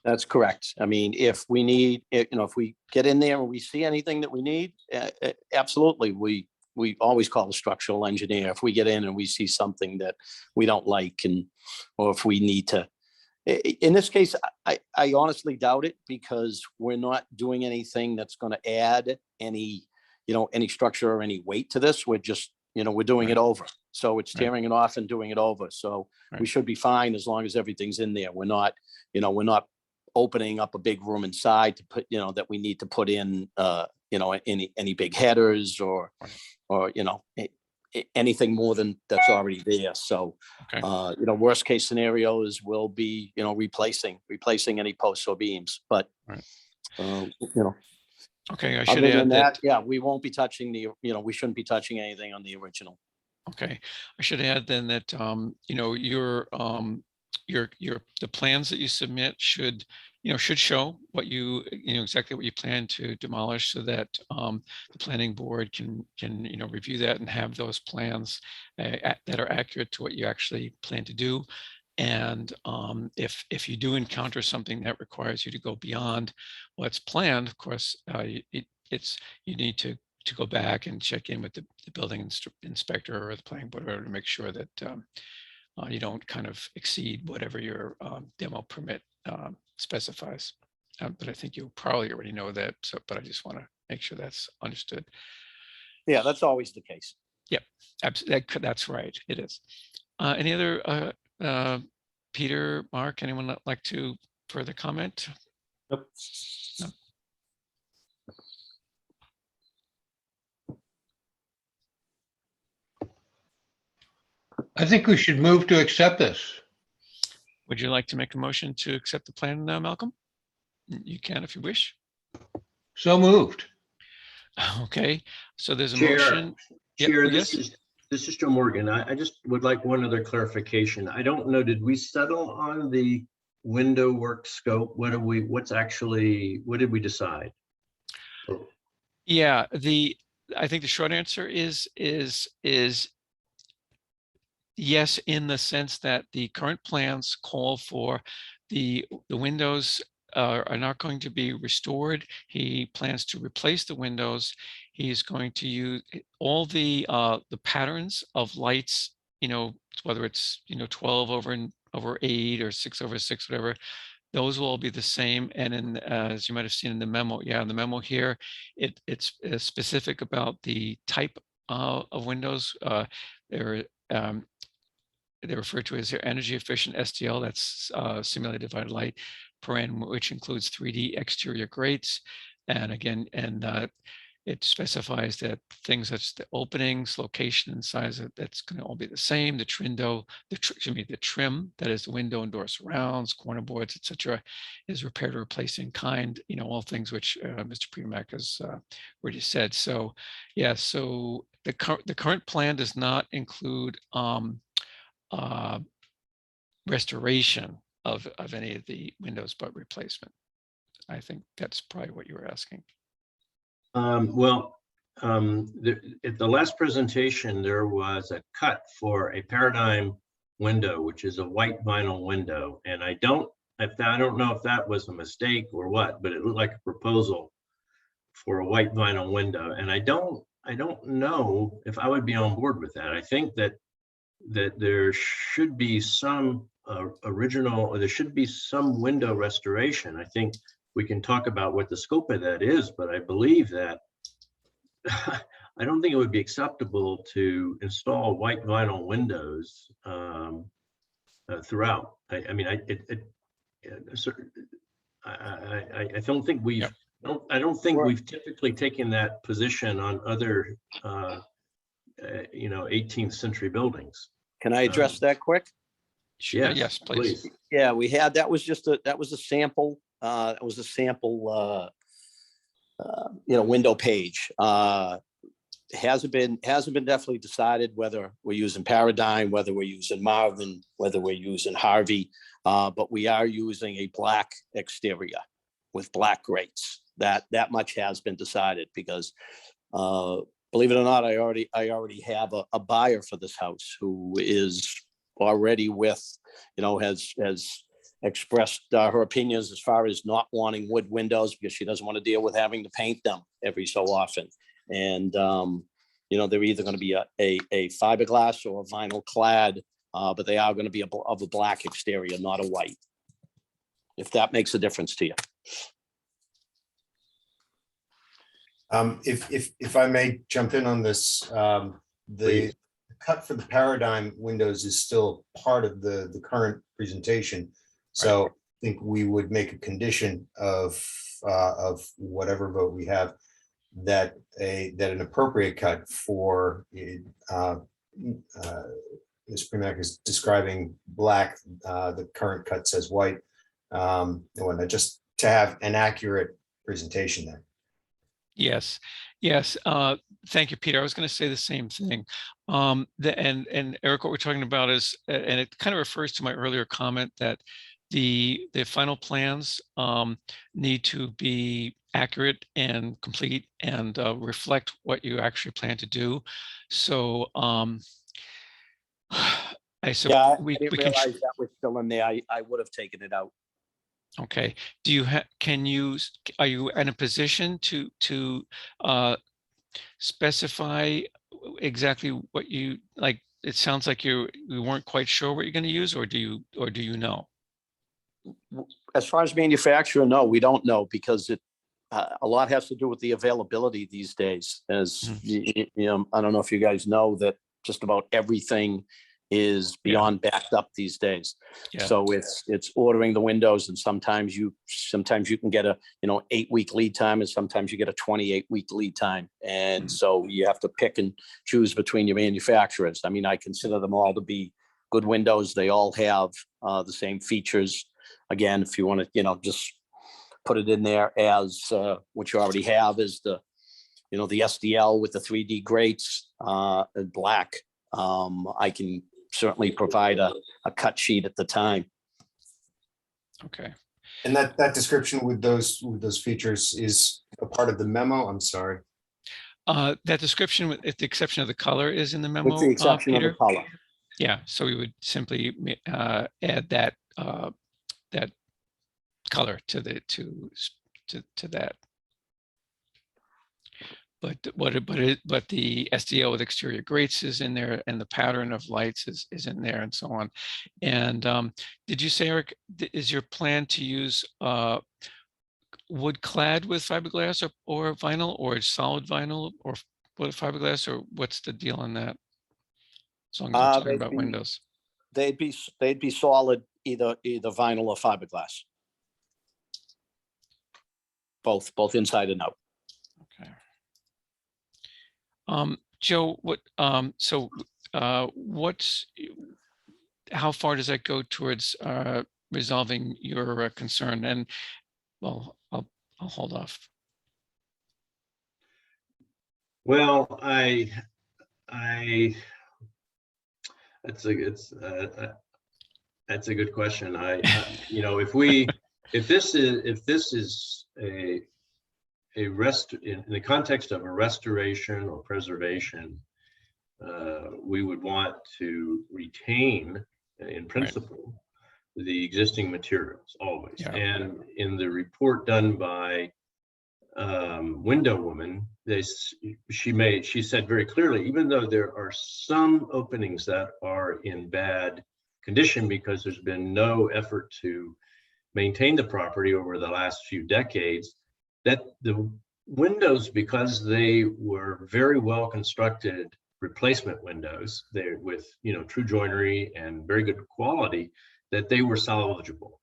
That's correct. I mean, if we need, if we get in there and we see anything that we need, absolutely, we always call the structural engineer if we get in and we see something that we don't like, or if we need to. In this case, I honestly doubt it, because we're not doing anything that's going to add any structure or any weight to this. We're just, we're doing it over. So it's tearing it off and doing it over. So we should be fine as long as everything's in there. We're not opening up a big room inside to put, that we need to put in, any big headers or anything more than that's already there. So, worst case scenarios will be, replacing any posts or beams, but, Okay, I should other add than that. yeah, we won't be touching we shouldn't be touching anything on the original. Okay, I should add then that the plans that you submit should show what exactly what you plan to demolish, so that the planning board can review that and have those plans that are accurate to what you actually plan to do. And if you do encounter something that requires you to go beyond what's planned, of course, you need to go back and check in with the building inspector or the planning board to make sure that you don't kind of exceed whatever your demo permit specifies. But I think you probably already know that. So, but I just want to make sure that's understood. Yeah, that's always the case. Yep, that's right. It is. Any other Peter, Mark, anyone that like to further comment? Nope. No. I think we should move to accept this. Would you like to make a motion to accept the plan now, Malcolm? You can if you wish. So moved. Okay, so there's a Chair, motion. Chair, Yes? this is Joe Morgan. I just would like one other clarification. I don't know, did we settle on the window work scope? What did we decide? Yeah, I think the short answer is yes, in the sense that the current plans call for the windows are not going to be restored. He plans to replace the windows. He's going to use all the patterns of lights, whether it's 12 over 8 or 6 over 6, whatever. Those will all be the same. And as you might have seen in the memo, in the memo here, it's specific about the type of windows. They're referred to as their energy efficient STL, that's simulated divided light, which includes 3D exterior grates. And again, it specifies that things such as the openings, location, and size, that's going to all be the same. The trim, that is the window and door surrounds, corner boards, etc., is repair to replace in kind. All things which Mr. Premack has already said. So, yeah. So the current plan does not include restoration of any of the windows, but replacement. I think that's probably what you were asking. At the last presentation, there was a cut for a paradigm window, which is a white vinyl window. And I don't know if that was a mistake or what, but it looked like a proposal for a white vinyl window. And I don't know if I would be on board with that. I think that there should be some there should be some window restoration. I think we can talk about what the scope of that is, but I believe that I don't think it would be acceptable to install white vinyl windows throughout. I don't think we've I don't think we've typically taken that position on other 18th century buildings. Can I address that quick? Yes, please. Yeah, we had, that was a sample. It was a sample, window page. Hasn't been definitely decided whether we're using Paradigm, whether we're using Marvin, whether we're using Harvey, but we are using a black exterior with black grates. That much has been decided because, believe it or not, I already have a buyer for this house who is already with, has expressed her opinions as far as not wanting wood windows because she doesn't want to deal with having to paint them every so often. And, they're either going to be a fiberglass or a vinyl clad, but they are going to be of a black exterior, not a white, if that makes a difference to you. If I may jump in on this, the cut for the Paradigm windows is still part of the current presentation. So I think we would make a condition of whatever vote we have that an appropriate cut for Ms. Premack is describing black, the current cut says white, and whatnot, just to have an accurate presentation there. Yes. Thank you, Peter. I was going to say the same thing. And Eric, what we're talking about is, and it kind of refers to my earlier comment that the final plans need to be accurate and complete and reflect what you actually plan to do. So I didn't realize that was still in there. I would have taken it out. Okay. Do you are you in a position to specify exactly what you like? It sounds like you weren't quite sure what you're going to use, or do you know? As far as manufacturer, no, we don't know because a lot has to do with the availability these days. As I don't know if you guys know that just about everything is beyond backed up these days. So it's ordering the windows, and sometimes you can get a 8-week lead time, and sometimes you get a 28-week lead time, and so you have to pick and choose between your manufacturers. I mean, I consider them all to be good windows. They all have the same features. Again, if you want to just put it in there as what you already have is the the SDL with the 3D grates in black. I can certainly provide a cut sheet at the time. Okay. And that description with those features is a part of the memo. I'm sorry. That description, with the exception of the color, is in the memo. With the exception of the color. Yeah. So we would simply add that that color to that. But the SDL with exterior grates is in there, and the pattern of lights is in there, and so on. And did you say, Eric, is your plan to use wood clad with fiberglass or vinyl, or solid vinyl, or with fiberglass, or what's the deal on that? As long as we're talking about windows, they'd be solid, either vinyl or fiberglass. Both inside and out. Okay. Joe, how far does that go towards resolving your concern? And well, I'll hold off. Well, that's a good question. If this is in the context of a restoration or preservation, we would want to retain in principle, the existing materials always. Yeah. And in the report done by Window Woman, she said very clearly, even though there are some openings that are in bad condition because there's been no effort to maintain the property over the last few decades, that the windows, because they were very well constructed replacement windows, they're with true joinery and very good quality, that they were salvageable.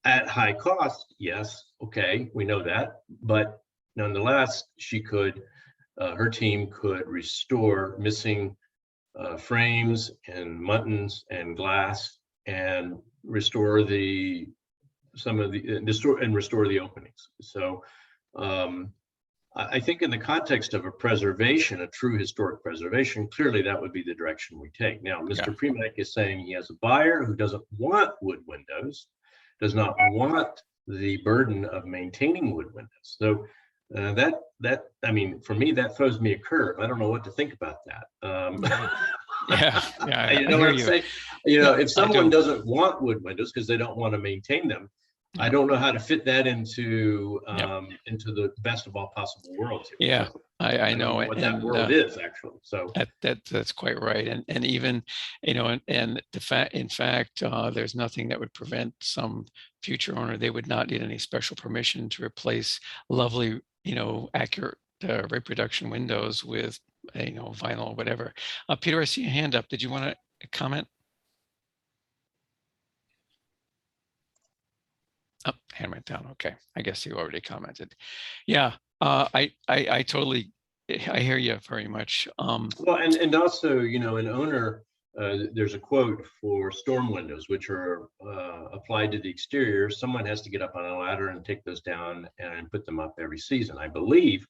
At high cost, yes, okay, we know that, but nonetheless, her team could restore missing frames and muttons and glass and restore the openings. So I think in the context of a preservation, a true historic preservation, clearly that would be the direction we take. Now, Mr. Premack is saying he has a buyer who doesn't want wood windows, does not want the burden of maintaining wood windows. So I mean, for me, that throws me a curve. I don't know what to think about that. Yeah, you know what I'm saying? If someone doesn't want wood windows because they don't want to maintain them, I don't know how to fit that into the best of all possible worlds here. Yeah, So, I know what that world is actually. So that's quite right. And even, and in fact, there's nothing that would prevent some future owner, they would not need any special permission to replace lovely, accurate reproduction windows with, vinyl or whatever. Peter, I see your hand up. Did you want to comment? Oh, hand went down. Okay, I guess you already commented. Yeah, I totally, I hear you very much. Well, and also, an owner, there's a quote for storm windows, which are applied to the exterior. Someone has to get up on a ladder and take those down and put them up every season, I believe,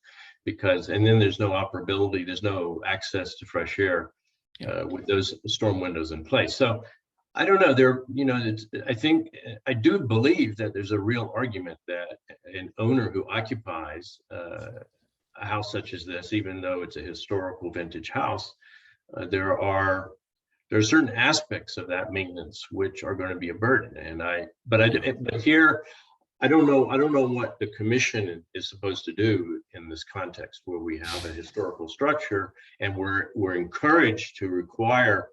and then there's no operability, there's no access to fresh air with those storm windows in place. So I don't know. I do believe that there's a real argument that an owner who occupies a house such as this, even though it's a historical vintage house, there are certain aspects of that maintenance which are going to be a burden. But here, I don't know what the commission is supposed to do in this context where we have a historical structure and we're encouraged to require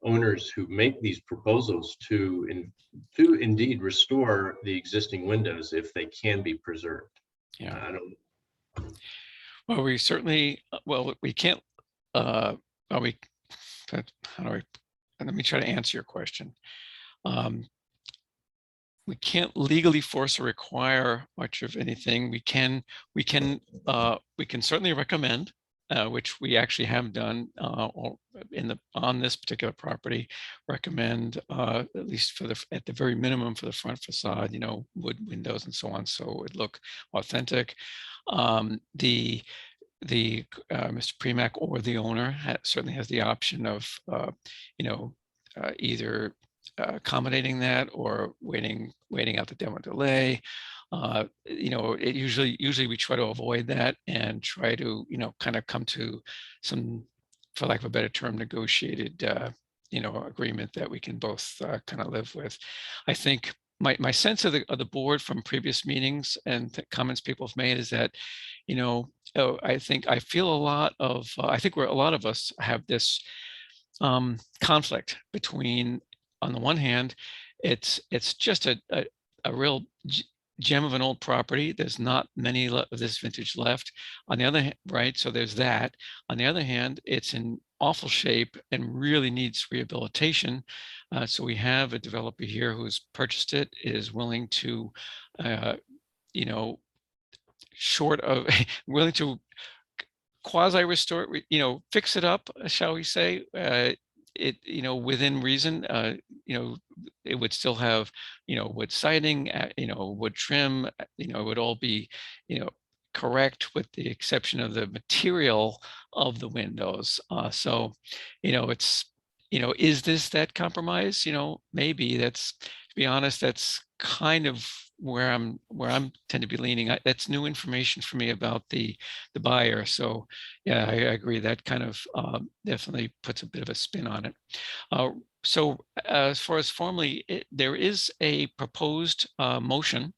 owners who make these proposals to indeed restore the existing windows if they can be preserved. Yeah. I don't. Well, we certainly, we can't, how do we, let me try to answer your question. We can't legally force or require much of anything. We can certainly recommend, which we actually have done on this particular property, recommend at least at the very minimum for the front facade, wood windows and so on, so it would look authentic. Mr. Premack or the owner certainly has the option of either accommodating that or waiting out the demo delay. It usually we try to avoid that and try to kind of come to some, for lack of a better term, negotiated agreement that we can both kind of live with. I think my sense of the board from previous meetings and comments people have made is that I think a lot of us have this conflict between, on the one hand, it's just a real gem of an old property. There's not many of this vintage left. On the other hand, right, so there's that. On the other hand, it's in awful shape and really needs rehabilitation. So we have a developer here who's purchased it, is willing to, willing to quasi restore, fix it up, shall we say, within reason. It would still have, wood siding, wood trim, it would all be, correct with the exception of the material of the windows. So, is this that compromise? Maybe that's, to be honest, that's kind of where I'm tend to be leaning. That's new information for me about the buyer. So yeah, I agree. That kind of definitely puts a bit of a spin on it. So as far as formally, there is a proposed motion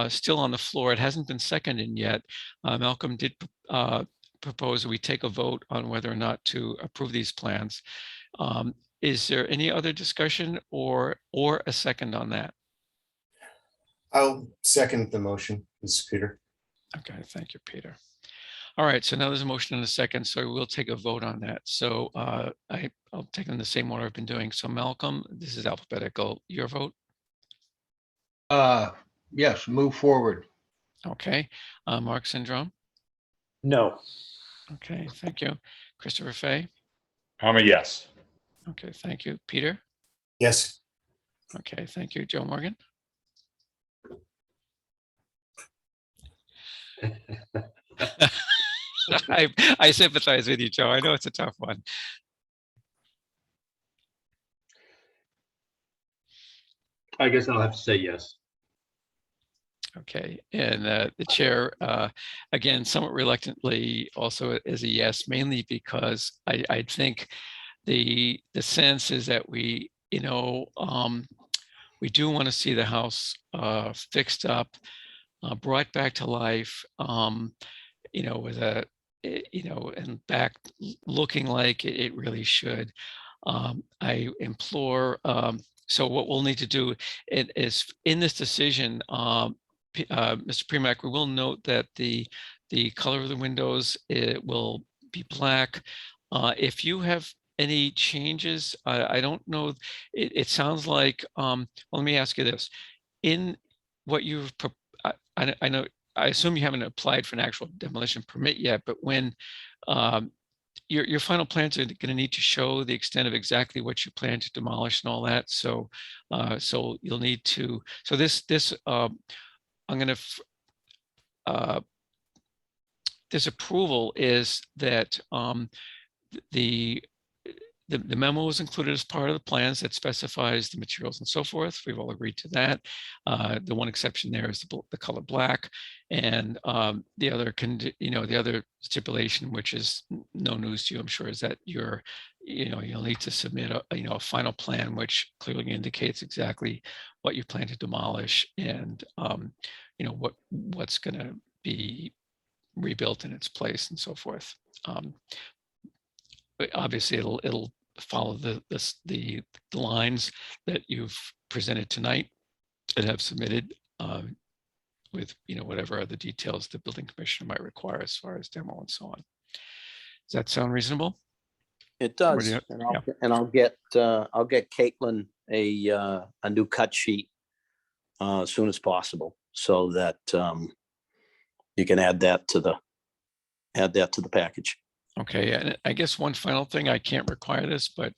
still on the floor. It hasn't been seconded yet. Malcolm did propose that we take a vote on whether or not to approve these plans. Is there any other discussion or a second on that? I'll second the motion, this is Peter. Okay, thank you, Peter. All right, so now there's a motion and a second, so we'll take a vote on that. So I'll take them in the same order I've been doing. So Malcolm, this is alphabetical. Your vote? Yes, move forward. Okay. Mark Syndrome? No. Okay, thank you. Christopher Fay? I'm a yes. Okay, thank you. Peter? Yes. Okay, thank you. Joe Morgan? I sympathize with you, Joe. I know it's a tough one. I guess I'll have to say yes. Okay, and the chair, again, somewhat reluctantly, also is a yes, mainly because I think the sense is that we do want to see the house fixed up, brought back to life, with a, and back looking like it really should. I implore, so what we'll need to do is in this decision, Mr. Premack, we will note that the color of the windows, it will be black. If you have any changes, I don't know, it sounds like, well, let me ask you this. In what you've, I know, I assume you haven't applied for an actual demolition permit yet, but when your final plans are going to need to show the extent of exactly what you plan to demolish and all that. So, so you'll need to. So this I'm going to. This approval is that the memo is included as part of the plans that specifies the materials and so forth. We've all agreed to that. The one exception there is the color black, and the other the other stipulation, which is no news to you, I'm sure, is that you'll need to submit a final plan which clearly indicates exactly what you plan to demolish and what's going to be rebuilt in its place and so forth. But obviously it'll follow the lines that you've presented tonight and have submitted with whatever other details the building commissioner might require as far as demo and so on. Does that sound reasonable? It does, Yeah. and I'll get Caitlin a new cut sheet as soon as possible, so that you can add that to the package. Okay, and I guess one final thing, I can't require this, but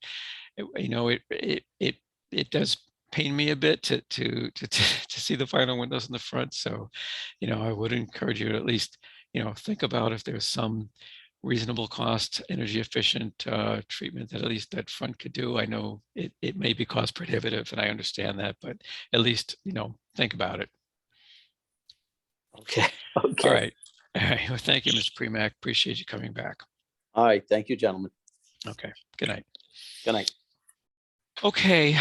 it does pain me a bit to see the final windows in the front. So, I would encourage you to at least, think about if there's some reasonable cost, energy efficient treatment that at least that front could do. I know it may be cost prohibitive, and I understand that, but at least, think about it. Okay. All right. All right. Well, thank you, Mr. Premack. Appreciate you coming back. All right. Thank you, gentlemen. Okay. Good night. Good night. Okay.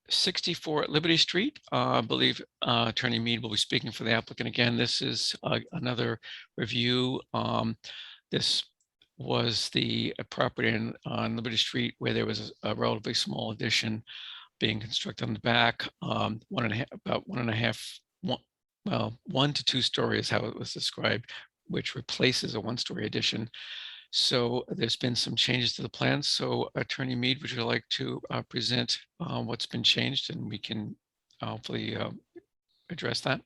64 at Liberty Street. I believe Attorney Mead will be speaking for the applicant again. This is another review. This was the property on Liberty Street where there was a relatively small addition being constructed on the back. About 1 to 2 stories, how it was described, which replaces a 1-story addition. So there's been some changes to the plan. So Attorney Mead, would you like to present what's been changed, and we can hopefully address that?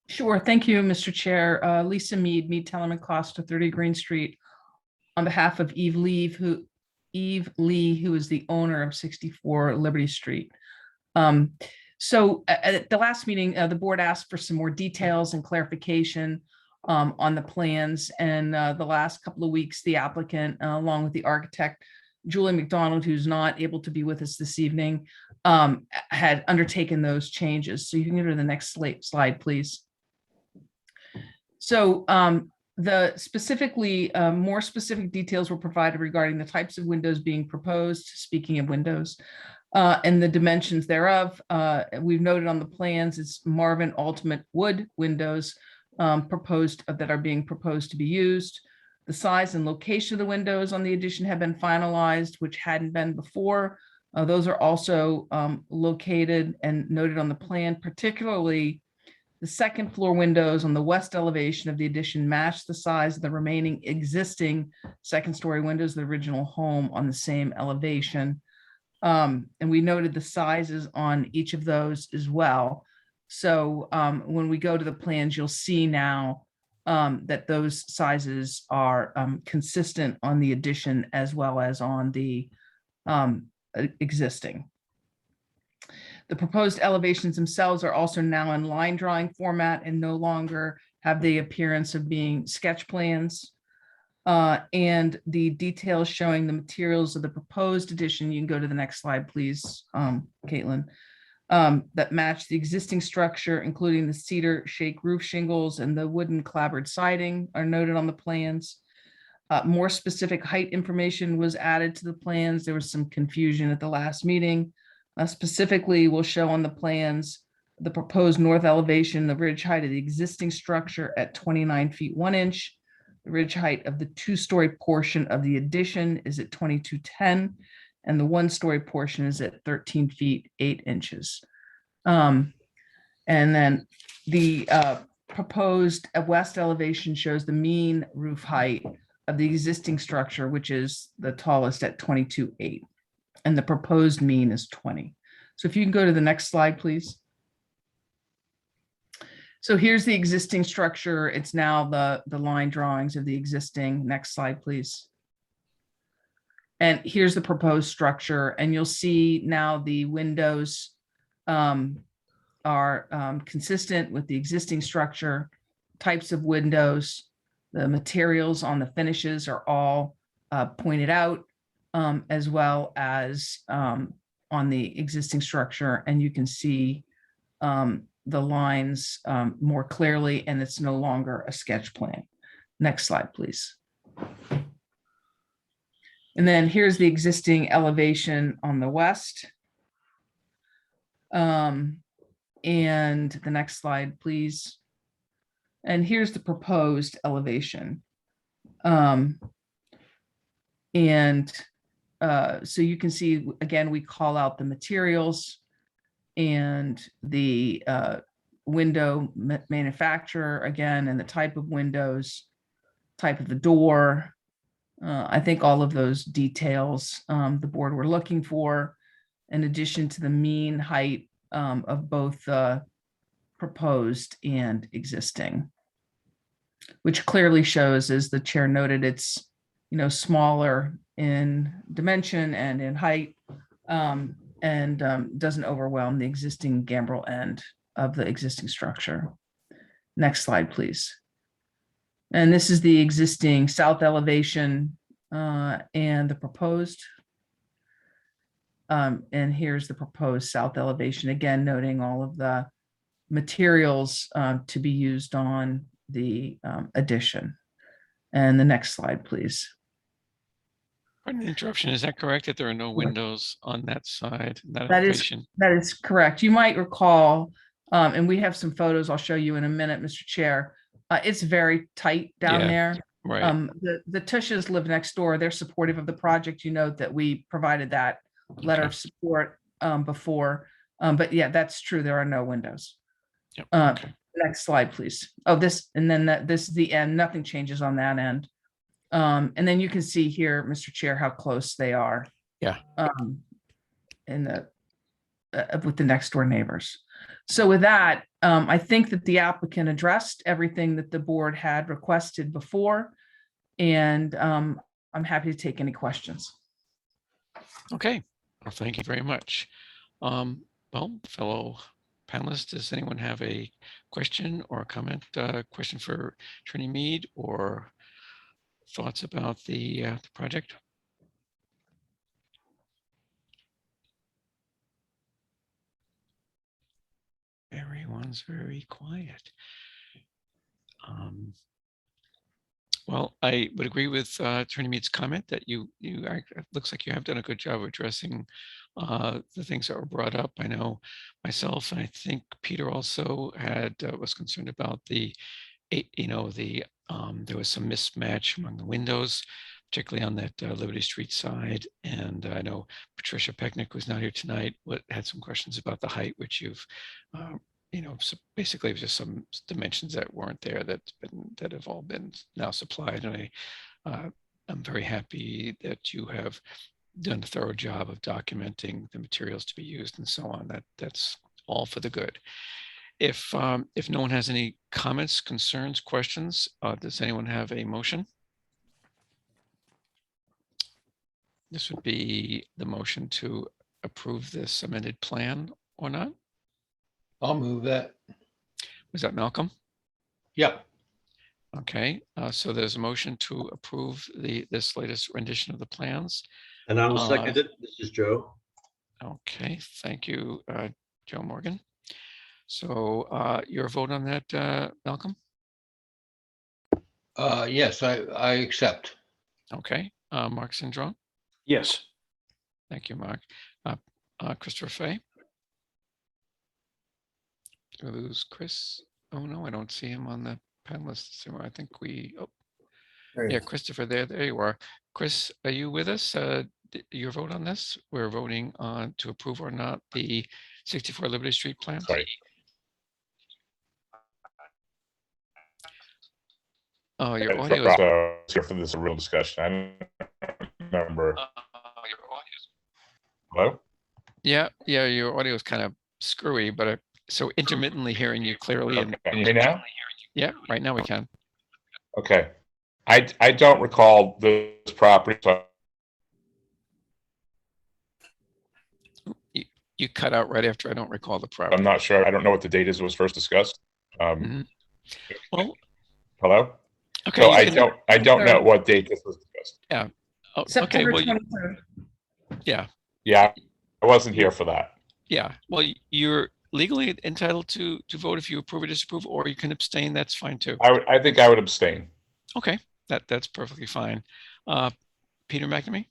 Sure. Thank you, Mr. Chair. Lisa Mead, Tellerman Costa, 30 Green Street, on behalf of Eve Lee, who is the owner of 64 Liberty Street. So at the last meeting, the board asked for some more details and clarification on the plans. And the last couple of weeks, the applicant, along with the architect, Julie McDonald, who's not able to be with us this evening, had undertaken those changes. So you can go to the next slide, please. So the specifically, more specific details were provided regarding the types of windows being proposed, speaking of windows, and the dimensions thereof. We've noted on the plans, it's Marvin Ultimate Wood windows proposed that are being proposed to be used. The size and location of the windows on the addition have been finalized, which hadn't been before. Those are also located and noted on the plan. Particularly, the second floor windows on the west elevation of the addition match the size of the remaining existing second story windows of the original home on the same elevation. And we noted the sizes on each of those as well. So when we go to the plans, you'll see now that those sizes are consistent on the addition as well as on the existing. The proposed elevations themselves are also now in line drawing format and no longer have the appearance of being sketch plans. And the details showing the materials of the proposed addition, you can go to the next slide, please, Caitlin, that match the existing structure, including the cedar shake roof shingles and the wooden clapboard siding are noted on the plans. More specific height information was added to the plans. There was some confusion at the last meeting. Specifically, we'll show on the plans the proposed north elevation, the ridge height of the existing structure at 29 feet 1 inch. The ridge height of the 2-story portion of the addition is at 22.10, and the 1-story portion is at 13 feet 8 inches. And then the proposed west elevation shows the mean roof height of the existing structure, which is the tallest at 22.8, and the proposed mean is 20. So if you can go to the next slide, please. So here's the existing structure. It's now the line drawings of the existing. Next slide, please. And here's the proposed structure. And you'll see now the windows are consistent with the existing structure, types of windows. The materials on the finishes are all pointed out, as well as on the existing structure. And you can see the lines more clearly, and it's no longer a sketch plan. Next slide, please. And then here's the existing elevation on the west. And the next slide, please. And here's the proposed elevation. So you can see, again, we call out the materials and the window manufacturer again, and the type of windows, type of the door. I think all of those details the board were looking for, in addition to the mean height of both proposed and existing, which clearly shows, as the chair noted, it's smaller in dimension and in height, and doesn't overwhelm the existing gambrel end of the existing structure. Next slide, please. And this is the existing south elevation and the proposed. And here's the proposed south elevation, again, noting all of the materials to be used on the addition. And the next slide, please. Pardon the interruption. Is that correct that there are no windows on that side, that That elevation? is correct. You might recall, and we have some photos I'll show you in a minute, Mr. Chair. It's very tight down there. Right. The Tushes live next door. They're supportive of the project. You note that we provided that letter of support before. But yeah, that's true. There are no windows. Yep. Next slide, please. Oh, this, and then this is the end. Nothing changes on that end. And then you can see here, Mr. Chair, how close they are. Yeah. In the with the next door neighbors. So with that, I think that the applicant addressed everything that the board had requested before, and I'm happy to take any questions. Okay. Well, thank you very much. Well, fellow panelists, does anyone have a question or a comment, question for Attorney Mead or thoughts about the project? Everyone's very quiet. Well, I would agree with Attorney Mead's comment that it looks like you have done a good job of addressing the things that were brought up. I know myself, and I think Peter also was concerned about there was some mismatch among the windows, particularly on that Liberty Street side. And I know Patricia Pecknick was not here tonight, but had some questions about the height, which you've so basically it was just some dimensions that weren't there that have all been now supplied. And I'm very happy that you have done a thorough job of documenting the materials to be used and so on. That's all for the good. If no one has any comments, concerns, questions, does anyone have a motion? This would be the motion to approve this amended plan or not. I'll move that. Was that Malcolm? Yep. Okay, so there's a motion to approve this latest rendition of the plans. And I will second it. This is Joe. Okay, thank you, Joe Morgan. So your vote on that, Malcolm? Yes, I accept. Okay, Mark Sindron? Yes. Thank you, Mark. Christopher Fay? Did we lose Chris? Oh no, I don't see him on the panelists. I think yeah, Christopher, there you are. Chris, are you with us? Your vote on this? We're voting on to approve or not the 64 Liberty Street plan. Sorry. Oh, your audio is here for this real discussion. I don't remember. Hello? Yeah, your audio is kind of screwy, but so intermittently hearing you clearly. Okay. Can you hear me now? Yeah, right now we can. Okay. I don't recall this property. So You cut out right after I don't recall the property. I'm not sure. I don't know what the date is it was first discussed. Well, hello? Okay. So I don't know what date this was discussed. Yeah. Oh, okay. September Well, 23rd. yeah. Yeah. I wasn't here for that. Yeah. Well, you're legally entitled to vote if you approve or disapprove, or you can abstain. That's fine too. I think I would abstain. Okay. That's perfectly fine. Peter McNamee?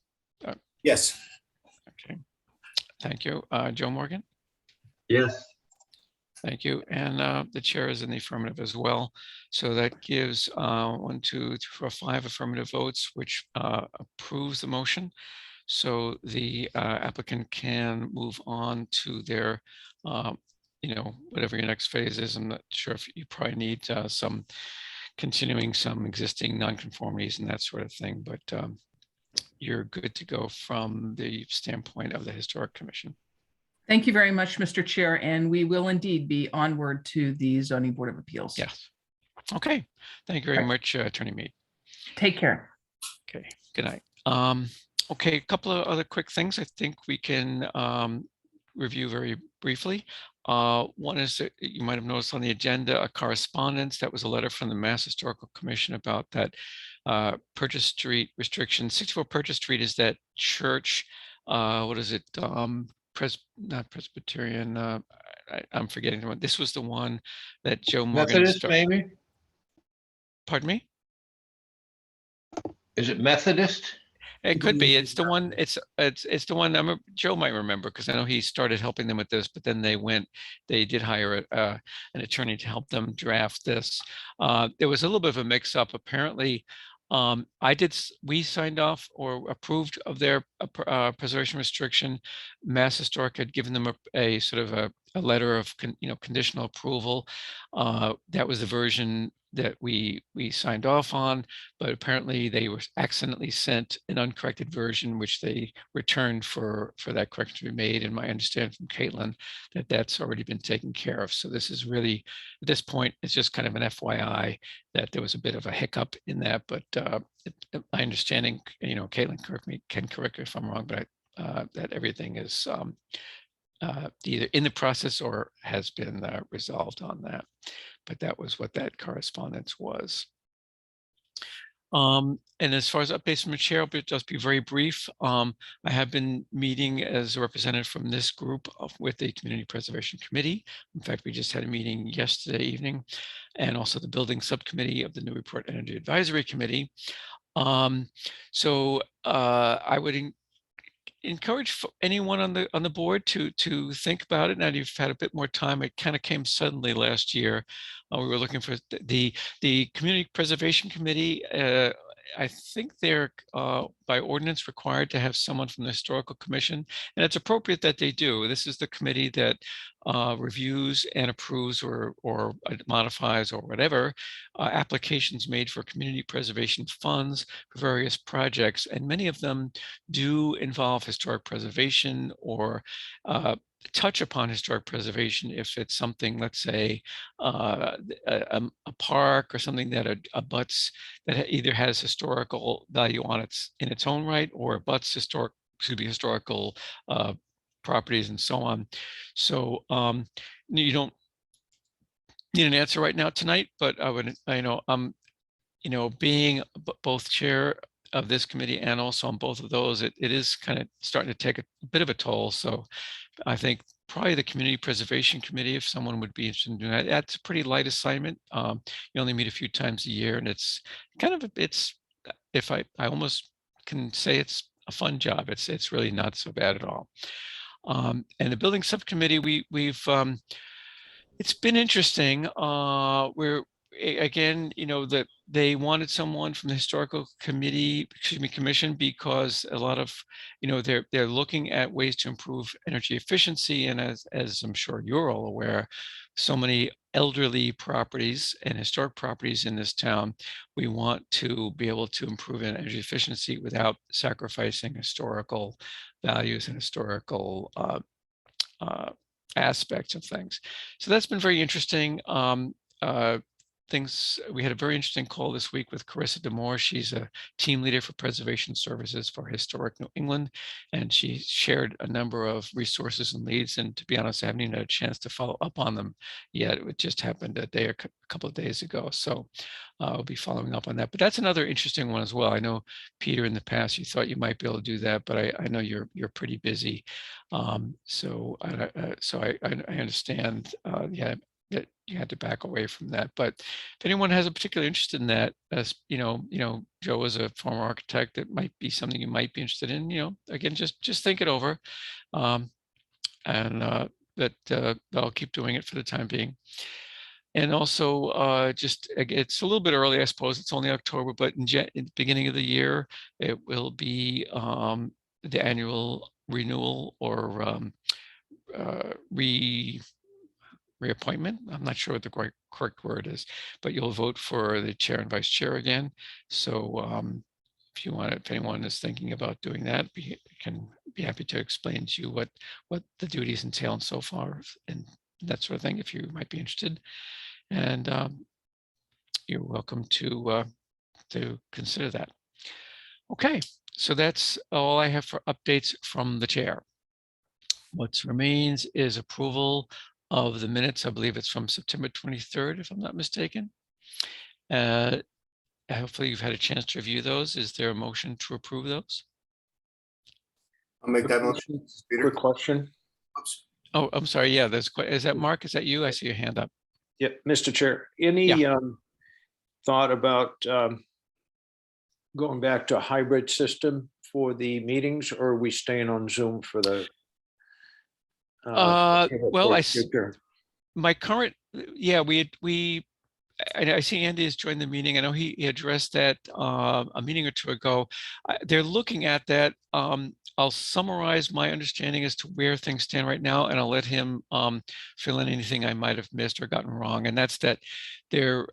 Yes. Okay. Thank you. Joe Morgan? Yes. Thank you. And the chair is in the affirmative as well. So that gives 1, 2, 3, 4, 5 affirmative votes, which approves the motion. So the applicant can move on to their, whatever your next phase is. I'm not sure if you probably need some existing nonconformities and that sort of thing, but you're good to go from the standpoint of the Historic Commission. Thank you very much, Mr. Chair, and we will indeed be onward to the Zoning Board of Appeals. Yes. Okay. Thank you very much, Attorney Mead. Take care. Okay. Good night. Okay, a couple of other quick things I think we can review very briefly. One is that you might have noticed on the agenda a correspondence. That was a letter from the Mass Historical Commission about that Purchase Street restriction. 64 Purchase Street is that church, what is it? Not Presbyterian. I'm forgetting the one. This was the one that Joe Morgan Methodist, maybe? Pardon me? Is it Methodist? It could be. It's the one. It's the one. Joe might remember because I know he started helping them with this, but then they did hire an attorney to help them draft this. There was a little bit of a mix-up. Apparently, we signed off or approved of their preservation restriction. Mass Historic had given them a sort of a letter of conditional approval. That was the version that we signed off on, but apparently they were accidentally sent an uncorrected version, which they returned for that correction to be made. And my understanding from Caitlin that's already been taken care of. So this is really, at this point, it's just kind of an FYI that there was a bit of a hiccup in that, but my understanding, Caitlin can correct me if I'm wrong, but that everything is either in the process or has been resolved on that. But that was what that correspondence was. And as far as updates from the chair, I'll just be very brief. I have been meeting as a representative from this group with the Community Preservation Committee. In fact, we just had a meeting yesterday evening, and also the Building Subcommittee of the Newburyport Energy Advisory Committee. So I would encourage anyone on the board to think about it. Now you've had a bit more time. It kind of came suddenly last year. We were looking for the Community Preservation Committee. I think they're by ordinance required to have someone from the Historical Commission, and it's appropriate that they do. This is the committee that reviews and approves or modifies or whatever applications made for community preservation funds for various projects, and many of them do involve historic preservation or touch upon historic preservation if it's something, let's say, a park or something that abuts, that either has historical value on in its own right, or abuts historical properties and so on. So you don't need an answer right now tonight, but I would, being both chair of this committee and also on both of those, it is kind of starting to take a bit of a toll. So I think probably the Community Preservation Committee, if someone would be interested in doing that, that's a pretty light assignment. You only meet a few times a year, and it's kind of, if I almost can say it's a fun job. It's really not so bad at all. And the Building Subcommittee, we've it's been interesting. We're again, that they wanted someone from the Historical Commission, because a lot of, they're looking at ways to improve energy efficiency. And as I'm sure you're all aware, so many elderly properties and historic properties in this town, we want to be able to improve energy efficiency without sacrificing historical values and historical aspects of things. So that's been very interesting. We had a very interesting call this week with Carissa Damore. She's a team leader for preservation services for Historic New England, and she shared a number of resources and leads. And to be honest, I haven't even had a chance to follow up on them yet. It just happened a couple of days ago. So I'll be following up on that. But that's another interesting one as well. I know, Peter, in the past, you thought you might be able to do that, but I know you're pretty busy. So I understand. That you had to back away from that. But if anyone has a particular interest in that, as Joe is a former architect, that might be something you might be interested in. Again, just think it over, and I'll keep doing it for the time being. And also, it's a little bit early, I suppose. It's only October, but in the beginning of the year, it will be the annual renewal or reappointment. I'm not sure what the correct word is, but you'll vote for the chair and vice chair again. So if anyone is thinking about doing that, can be happy to explain to you what the duties entail and so far, and that sort of thing, if you might be interested. And you're welcome to consider that. Okay, so that's all I have for updates from the chair. What remains is approval of the minutes. I believe it's from September 23rd, if I'm not mistaken. Hopefully you've had a chance to review those. Is there a motion to approve those? I'll make that motion. Quick question. Oops. Oh, I'm sorry. Yeah, is that Mark? Is that you? I see your hand up. Yeah, Mr. Chair, any thought about going back to a hybrid system for the meetings, or are we staying on Zoom for the well, my current, I see Andy has joined the meeting. I know he addressed that a meeting or two ago. They're looking at that. I'll summarize my understanding as to where things stand right now, and I'll let him fill in anything I might have missed or gotten wrong. And that's that they're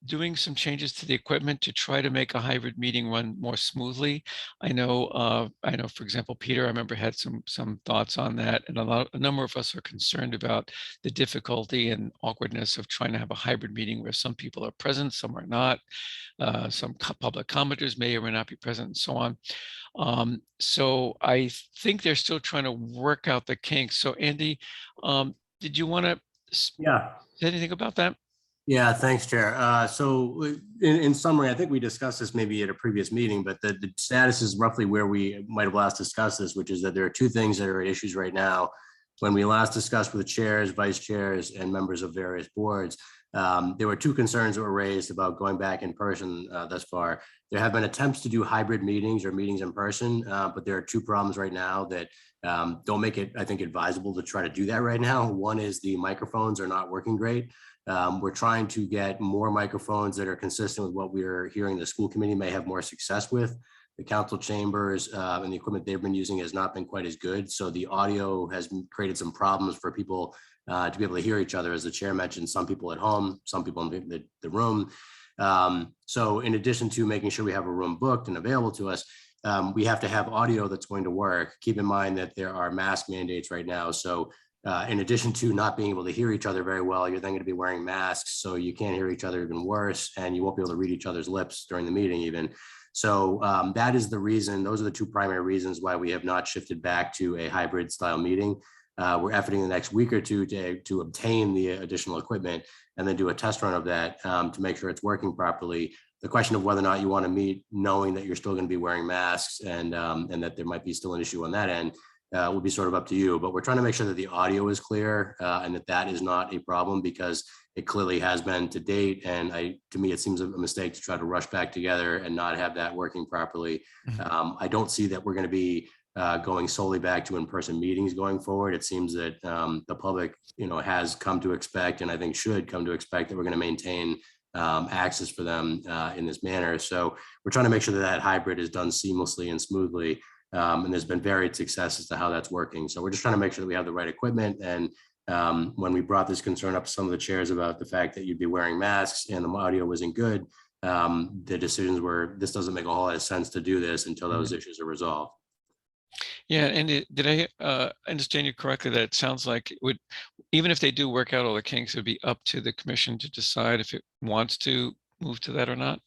doing some changes to the equipment to try to make a hybrid meeting run more smoothly. I know, for example, Peter, I remember had some thoughts on that, and a number of us are concerned about the difficulty and awkwardness of trying to have a hybrid meeting where some people are present, some are not. Some public commenters may or may not be present, and so on. So I think they're still trying to work out the kinks. So Andy, did you want to say anything about that? Yeah, thanks, Chair. So in summary, I think we discussed this maybe at a previous meeting, but the status is roughly where we might have last discussed this, which is that there are two things that are at issues right now. When we last discussed with chairs, vice chairs, and members of various boards, there were two concerns that were raised about going back in person thus far. There have been attempts to do hybrid meetings or meetings in person, but there are two problems right now that don't make it, I think, advisable to try to do that right now. One is the microphones are not working great. We're trying to get more microphones that are consistent with what we're hearing the school committee may have more success with. The council chambers and the equipment they've been using has not been quite as good. So the audio has created some problems for people to be able to hear each other. As the chair mentioned, some people at home, some people in the room. So in addition to making sure we have a room booked and available to us, we have to have audio that's going to work. Keep in mind that there are mask mandates right now. So in addition to not being able to hear each other very well, you're then going to be wearing masks, so you can't hear each other even worse, and you won't be able to read each other's lips during the meeting even. So that is the reason, those are the two primary reasons why we have not shifted back to a hybrid style meeting. We're efforting the next week or two to obtain the additional equipment and then do a test run of that to make sure it's working properly. The question of whether or not you want to meet knowing that you're still going to be wearing masks and that there might be still an issue on that end will be sort of up to you, but we're trying to make sure that the audio is clear and that is not a problem, because it clearly has been to date. And to me, it seems a mistake to try to rush back together and not have that working properly. I don't see that we're going to be going solely back to in-person meetings going forward. It seems that the public, has come to expect, and I think should come to expect, that we're going to maintain access for them in this manner. So we're trying to make sure that that hybrid is done seamlessly and smoothly. And there's been varied success as to how that's working. So we're just trying to make sure that we have the right equipment. And when we brought this concern up to some of the chairs about the fact that you'd be wearing masks and the audio wasn't good, the decisions were, this doesn't make a whole lot of sense to do this until those issues are resolved. Yeah, and did I understand you correctly that it sounds like it would, even if they do work out all the kinks, it would be up to the commission to decide if it wants to move to that or not?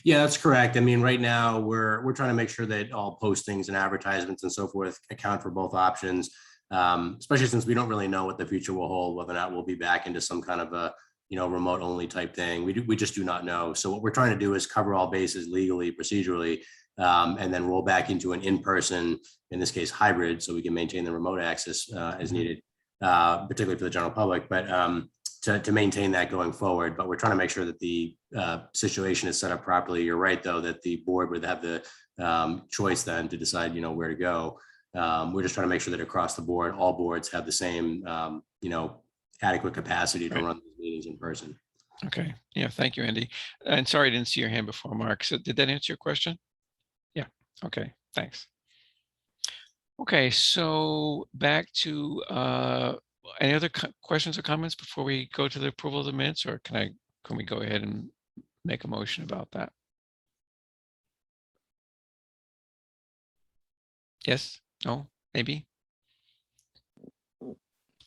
Yeah, that's correct. I mean, right now we're trying to make sure that all postings and advertisements and so forth account for both options, especially since we don't really know what the future will hold, whether or not we'll be back into some kind of a remote only type thing. We just do not know. So what we're trying to do is cover all bases legally, procedurally, and then roll back into an in-person, in this case, hybrid, so we can maintain the remote access as needed, particularly for the general public. But to maintain that going forward, but we're trying to make sure that the situation is set up properly. You're right, though, that the board would have the choice then to decide, where to go. We're just trying to make sure that across the board, all boards have the same, adequate capacity to run these meetings in person. Okay. Yeah. Thank you, Andy. And sorry, I didn't see your hand before, Mark. So did that answer your question? Yeah. Okay. Thanks. Okay. So back to any other questions or comments before we go to the approval of the minutes, or can we go ahead and make a motion about that? Yes? No? Maybe?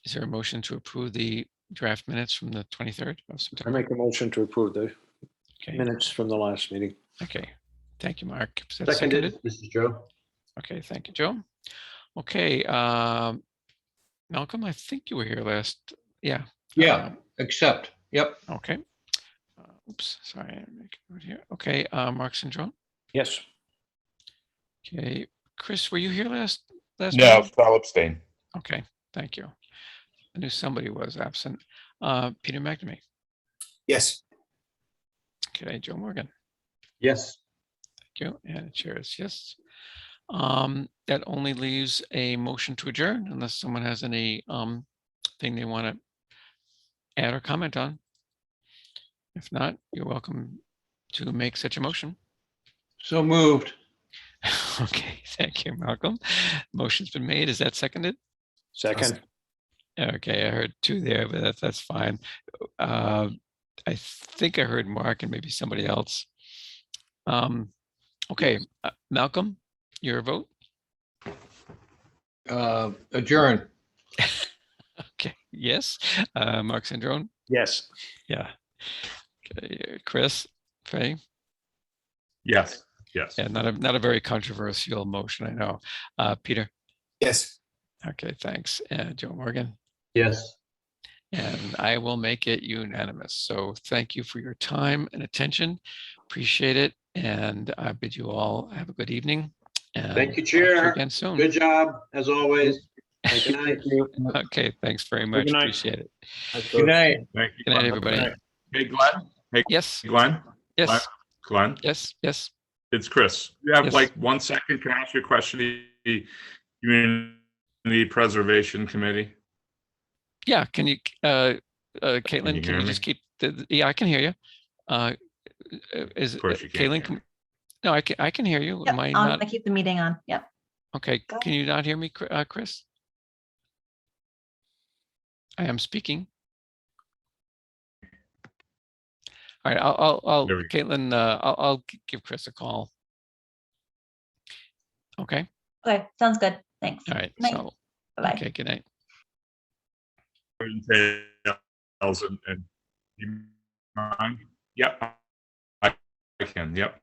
Is there a motion to approve the draft minutes from the 23rd of I September? make a motion to approve the minutes from the last meeting. Okay. Thank you, Mark. Is that Seconded, Mrs. Joe. Okay. Thank you, Joe. Okay. Malcolm, I think you were here last. Yeah. Yeah, accept. Yep. Okay. Oops, sorry. Make a note here. Okay. Mark Sindron. Yes. Okay. Chris, were you here last? No, meeting? I'll abstain. Okay. Thank you. I knew somebody was absent. Peter McNamee. Yes. Okay. Joe Morgan. Yes. Thank you. And the chair is yes. That only leaves a motion to adjourn unless someone has any thing they want to add or comment on. If not, you're welcome to make such a motion. So moved. Okay, thank you, Malcolm. Motion's been made. Is that seconded? Second. Okay, I heard two there, but that's fine. I think I heard Mark and maybe somebody else. Okay, Malcolm, your vote? Adjourn. Okay, yes. Mark Sandrone? Yes. Yeah. Okay, Chris, Faye? Yes, yes. Yeah, not a very controversial motion, I know. Peter? Yes. Okay, thanks. And Joe Morgan? Yes. And I will make it unanimous. So thank you for your time and attention. Appreciate it. And I bid you all have a good evening. And Thank you, talk to you Chair. again soon. Good job, as always. Thank Good night. you. Okay, thanks very much. Good night. Appreciate it. Good night. Thank you. Good night, Glenn. everybody. Hey, Glenn? Hey, Yes. Glenn? Yes. Glenn? Yes. Yes. It's Chris. You have Yes. like 1 second. Can I ask you a question? You in the Preservation Committee? Yeah. Can you, Caitlin, you can hear you me? just keep yeah, I can hear you. Is Of course you can't Caitlin? hear me. No, I can hear you. Yep, Am I I'm not? gonna keep the meeting on. Yep. Okay. Go Can you not hear me, Chris? I am speaking. All right. I'll There we go. Caitlin, I'll give Chris a call. Okay. Okay, sounds good. Thanks. All right. Night. So, Bye-bye. okay. Good night. And you mind? Yep, I can. Yep.